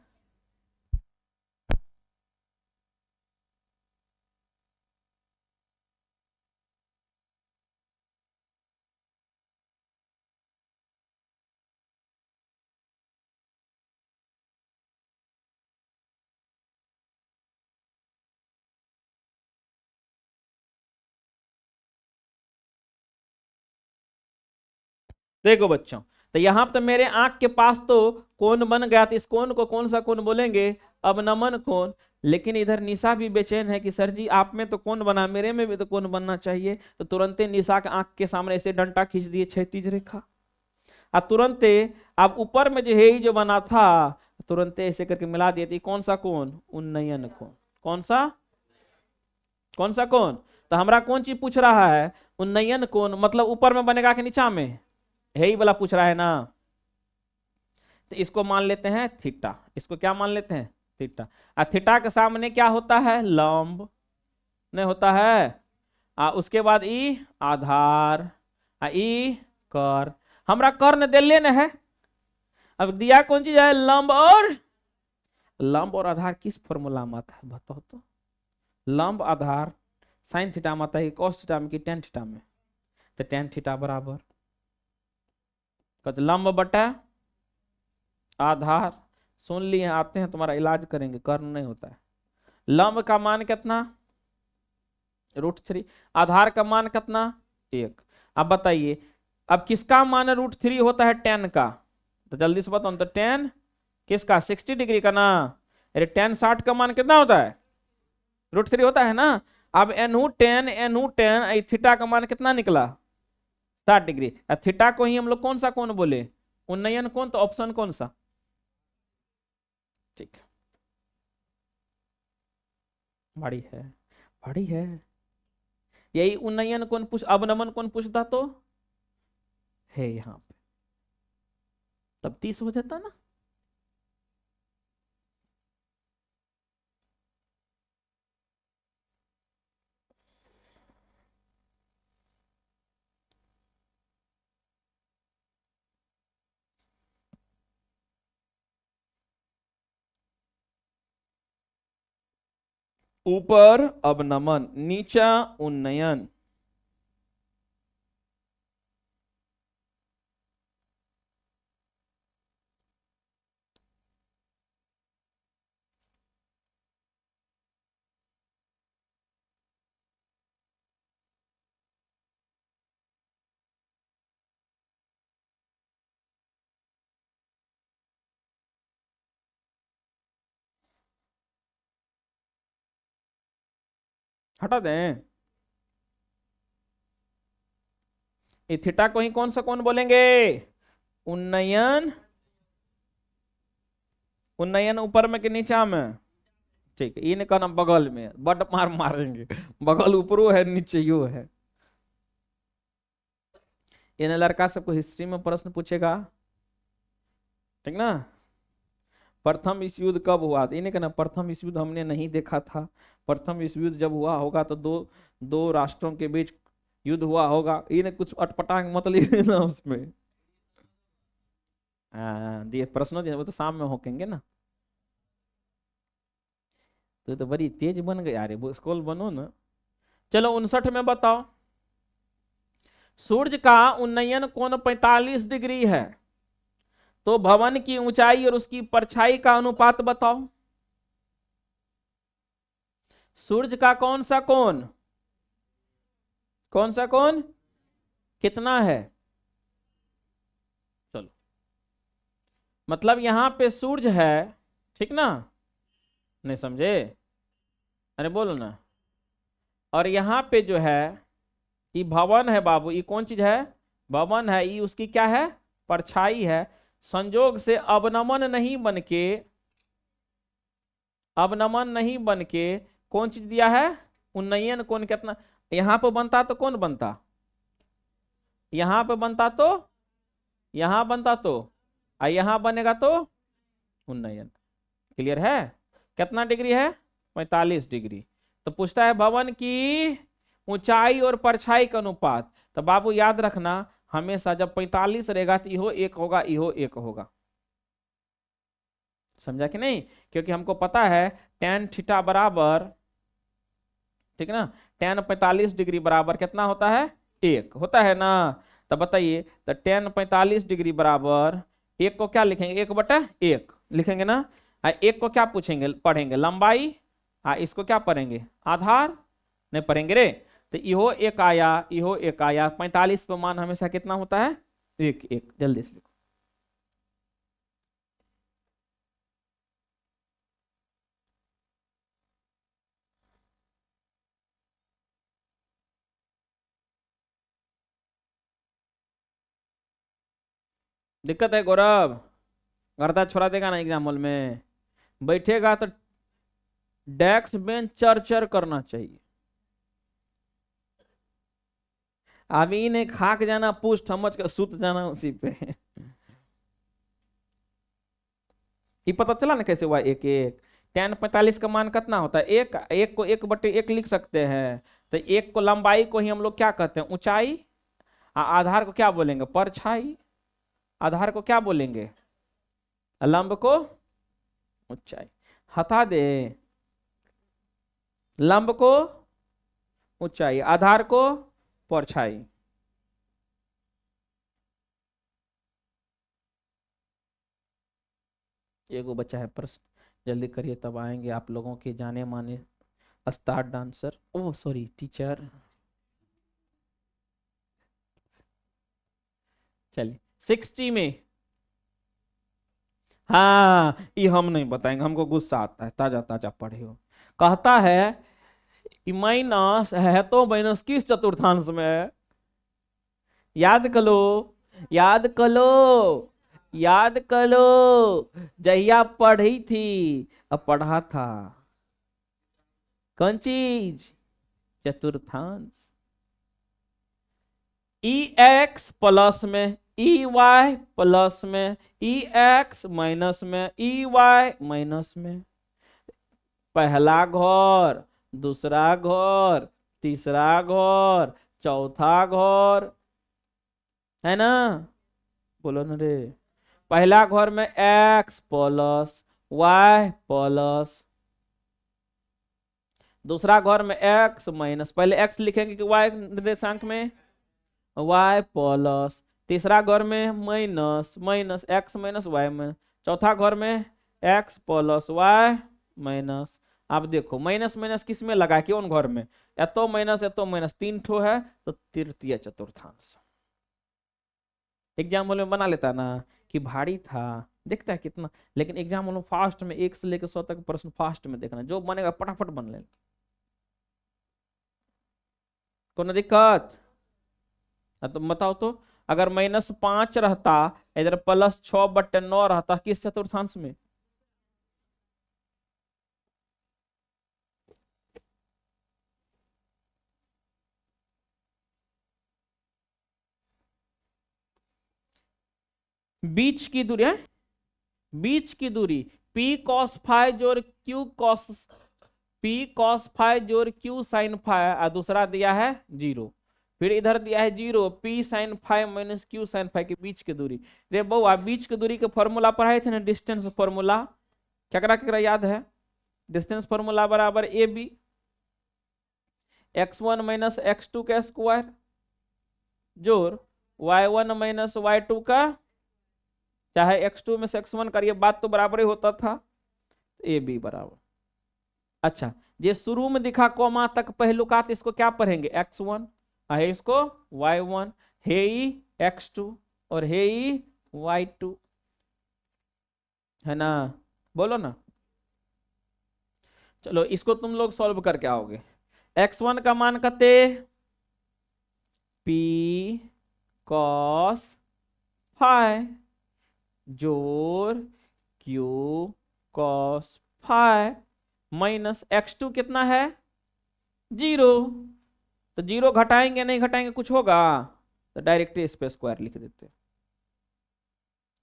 देखो बच्चों, तो यहां तो मेरे आंख के पास तो कोण बन गया, तो इस कोण को कौन सा कोण बोलेंगे? अवनमन कोण। लेकिन इधर निशा भी बेचैन है कि सर जी आप में तो कोण बना, मेरे में भी तो कोण बनना चाहिए। तो तुरंत निशा के आंख के सामने ऐसे डंटा खींच दिए, क्षैतिज रेखा। और तुरंत अब ऊपर में जो है जो बना था, तुरंत ऐसे करके मिला दिए, थी कौन सा कोण? उन्नयन कोण। कौन सा? कौन सा कोण? तो हमारा कौन चीज पूछ रहा है? उन्नयन कोण। मतलब ऊपर में बनेगा कि नीचा में? यही वाला पूछ रहा है ना। तो इसको मान लेते हैं थीटा। इसको क्या मान लेते हैं? थीटा। और थीटा के सामने क्या होता है? लंब। नहीं होता है? उसके बाद ई आधार, ई कर। हमरा कर्ण दिले न है। अब दिया कौन चीज है? लंब और, लंब और आधार किस फॉर्मूला में आता है बताओ तो? लंब आधार साइन थीटा में आता है, कॉस थीटा में, कि टेन थीटा में? तो टेन थीटा बराबर तो लंब बटा आधार। सुन लिए, आते हैं तुम्हारा इलाज करेंगे, कर्ण नहीं होता है। लंब का मान कितना? √3। आधार का मान कितना? 1। अब बताइए, अब किसका मान √3 होता है? टेन का। तो जल्दी से बताओ, तो टेन किसका? 60 डिग्री का ना। अरे टेन 60 का मान कितना होता है? √3 होता है ना। अब एनहू टेन थीटा का मान कितना निकला? 60 डिग्री। थीटा को ही हम लोग कौन सा कोण बोले? उन्नयन कोण। तो ऑप्शन कौन सा? ठीक, बड़ी है, बड़ी है। यही उन्नयन कोण पूछ, अवनमन कोण पूछता तो है यहाँ पे, तब 30 हो जाता ना। ऊपर अवनमन, नीचा उन्नयन। हटा दें, ये थीटा को ही कौन सा कौन बोलेंगे? उन्नयन। उन्नयन ऊपर में कि नीचा में? ठीक है, ये नहीं कहना बगल में, बड मार मारेंगे। बगल ऊपरो है नीचेयो है। इन लड़का सबको हिस्ट्री में प्रश्न पूछेगा, ठीक ना। प्रथम विश्व युद्ध कब हुआ था, इन्हें कहना प्रथम विश्व युद्ध हमने नहीं देखा था। प्रथम विश्व युद्ध जब हुआ होगा तो दो दो राष्ट्रों के बीच युद्ध हुआ होगा, इन्हें कुछ अटपटांग मतलब ना उसमें। दिए प्रश्नों दिए, वो तो शाम में होकेंगे ना। तो बड़ी तेज बन गई यार, वो स्कूल बनो ना। चलो 59 में बताओ, सूर्य का उन्नयन कोण 45 डिग्री है, तो भवन की ऊंचाई और उसकी परछाई का अनुपात बताओ। सूर्य का कौन सा कोण, कौन सा कोण कितना है? चलो, मतलब यहां पे सूर्य है, ठीक ना, नहीं समझे? अरे बोलो ना। और यहां पे जो है ये भवन है बाबू, ये कौन चीज है? भवन है, ये उसकी क्या है? परछाई है। संयोग से अवनमन नहीं बनके, अवनमन नहीं बनके कौन चीज दिया है? उन्नयन कोण कितना। यहां पर बनता तो कौन बनता? यहां पे बनता तो, यहां बनता तो, यहां बनेगा तो उन्नयन। क्लियर है? कितना डिग्री है? 45 डिग्री। तो पूछता है भवन की ऊंचाई और परछाई का अनुपात। तो बाबू याद रखना, हमेशा जब 45 रहेगा तो इहो एक होगा, इहो एक होगा। समझा कि नहीं? क्योंकि हमको पता है टेन थीटा बराबर, ठीक ना, टेन 45 डिग्री बराबर कितना होता है? एक होता है ना। तो बताइए, तो टेन 45 डिग्री बराबर एक को क्या लिखेंगे? एक बटा एक लिखेंगे ना। एक को क्या पूछेंगे, पढ़ेंगे लंबाई, इसको क्या पढ़ेंगे? आधार। नहीं पढ़ेंगे रे। तो इहो एक आया, इहो एक आया, 45 पर मान हमेशा कितना होता है? एक एक। जल्दी से लिखो। दिक्कत है गौरव? गर्दा छोड़ा देगा ना एग्जाम हॉल में, बैठेगा तो डेस्क बेंच चर चर करना चाहिए। अभी ने खाक जाना, पूछ समझ कर सुत जाना उसी पे। ये पता चला ना कैसे हुआ? एक एक। टेन 45 का मान कितना होता है? एक। एक को एक बटे एक लिख सकते हैं। तो एक को लंबाई को ही हम लोग क्या कहते हैं? ऊंचाई। आधार को क्या बोलेंगे? परछाई। आधार को क्या बोलेंगे? लंब को ऊंचाई। हटा दे, लंब को ऊंचाई, आधार को परछाई। एगो बच्चा है प्रश्न, जल्दी करिए तब आएंगे आप लोगों के जाने माने स्टार डांसर, ओ सॉरी टीचर। चलिए 60 में। हाँ, ये हम नहीं बताएंगे, हमको गुस्सा आता है, ताजा ताजा पढ़े हो। कहता है माइनस है तो माइनस किस चतुर्थांश में है? याद करो, याद करो, याद करो। जहिया पढ़ी थी, अब पढ़ा था कौन चीज? चतुर्थांश। ई एक्स प्लस में, ई वाई प्लस में, ई एक्स माइनस में, ई वाई माइनस में। पहला घर, दूसरा घर, तीसरा घर, चौथा घर, है ना? बोलो ना रे। पहला घर में एक्स प्लस वाई प्लस दूसरा घर में x माइनस, पहले x लिखेंगे कि y निर्देशांक में, y प्लस, तीसरा घर में minus minus x minus y में, चौथा घर में x प्लस y माइनस। आप देखो माइनस माइनस किस में लगा, कौन घर में, या तो माइनस तीन ठो है तो तृतीय चतुर्थांश। एग्जाम में बना लेता ना कि भारी था, देखता है कितना, लेकिन एग्जाम में फास्ट में 1 से लेकर 100 तक प्रश्न फास्ट में देखना, जो बनेगा फटाफट बन ले, कोनो दिक्कत। तो बताओ तो, अगर -5 रहता इधर +6/9 रहता किस चतुर्थांश में? बीच की दूरी है, बीच की दूरी p cos फाइ जोड़ q cos, p cos phi जोड़ q sin फाइ, और दूसरा दिया है 0, फिर इधर दिया है 0, p sin phi minus q sin phi के बीच की दूरी। रे बउआ बीच की दूरी के फॉर्मूला पढ़ाए थे ना, डिस्टेंस फॉर्मूला, केकरा केकरा याद है? डिस्टेंस फॉर्मूला बराबर AB x1 माइनस x2 का स्क्वायर जोड़ y1 माइनस y2 का, चाहे x2 में से x1 करिए, बात तो बराबर ही होता था, AB बराबर। अच्छा, ये शुरू में दिखा कॉमा तक पहलुकात, इसको क्या पढ़ेंगे? x1, है इसको y1, है x2 और है y2, है ना? बोलो ना। चलो इसको तुम लोग सॉल्व करके आओगे। x1 का मान कते? p cos फाइ जोड़ q cos phi minus x2 कितना है? 0, तो 0 घटाएंगे नहीं घटाएंगे कुछ होगा, तो डायरेक्ट इस पे स्क्वायर लिख देते,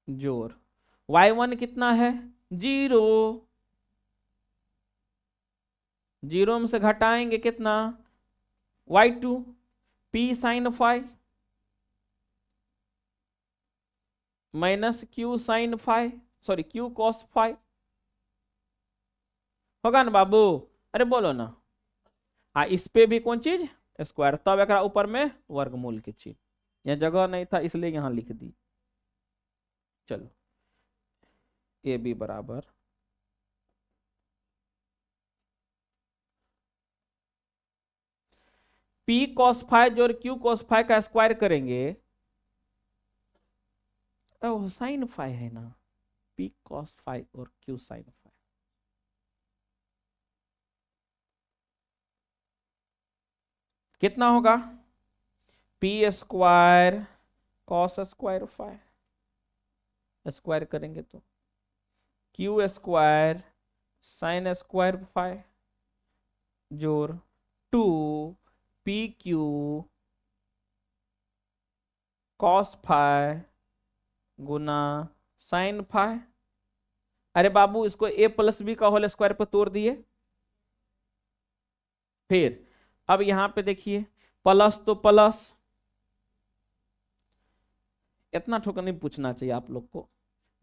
जोड़ y1 कितना है? 0, 0 में से घटाएंगे कितना? y2 p sin phi minus q sin phi, sorry q cos phi, होगा ना बाबू? अरे बोलो ना। इस पे भी कौन चीज? स्क्वायर, तब एक ऊपर में वर्गमूल की चीज, यह जगह नहीं था इसलिए यहां लिख दी। चलो ए बी बराबर p cos फाइ जोड़ q cos फाइ का स्क्वायर करेंगे, साइन फाइ है ना, p cos फाइ और q sin फाइ, कितना होगा? p square cos square phi, square करेंगे तो q square sin square phi जोड़ 2pq cos फाइ गुना sin फाइ। अरे बाबू इसको a प्लस बी का होल स्क्वायर पर तोड़ दिए, फिर अब यहां पे देखिए प्लस तो प्लस, इतना ठोकर नहीं पूछना चाहिए आप लोग को,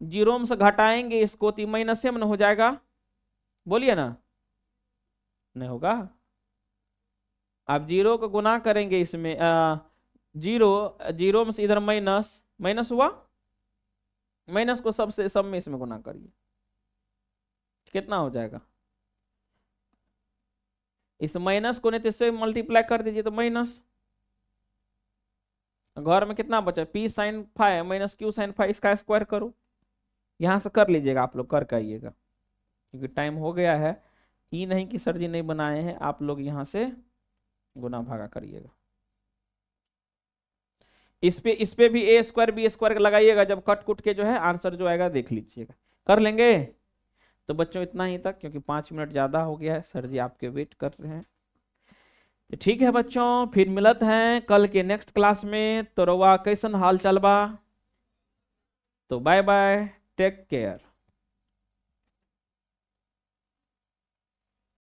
0 में से घटाएंगे इसको तो माइनस में हो जाएगा, बोलिए ना, नहीं होगा। आप 0 को गुना करेंगे इसमें, 0 में से इधर माइनस, माइनस हुआ, माइनस को सबसे सब में इसमें गुना करिए, कितना हो जाएगा? इस माइनस को नहीं तो इससे मल्टीप्लाई कर दीजिए तो माइनस, घर में कितना बचा? p sin phi minus q sin phi, इसका स्क्वायर करो, यहां से कर लीजिएगा, आप लोग करके आइएगा क्योंकि टाइम हो गया है। ये नहीं कि सर जी नहीं बनाए हैं, आप लोग यहां से गुना भागा करिएगा। इस पे भी a स्क्वायर बी स्क्वायर लगाइएगा, जब कट कुट के जो है आंसर जो आएगा देख लीजिएगा, कर लेंगे। तो बच्चों इतना ही तक, क्योंकि 5 मिनट ज्यादा हो गया है, सर जी आपके वेट कर रहे हैं। ठीक है बच्चों, फिर मिलत हैं कल के नेक्स्ट क्लास में। तो रवा कैसन हाल चल बा? तो बाय बाय, टेक केयर।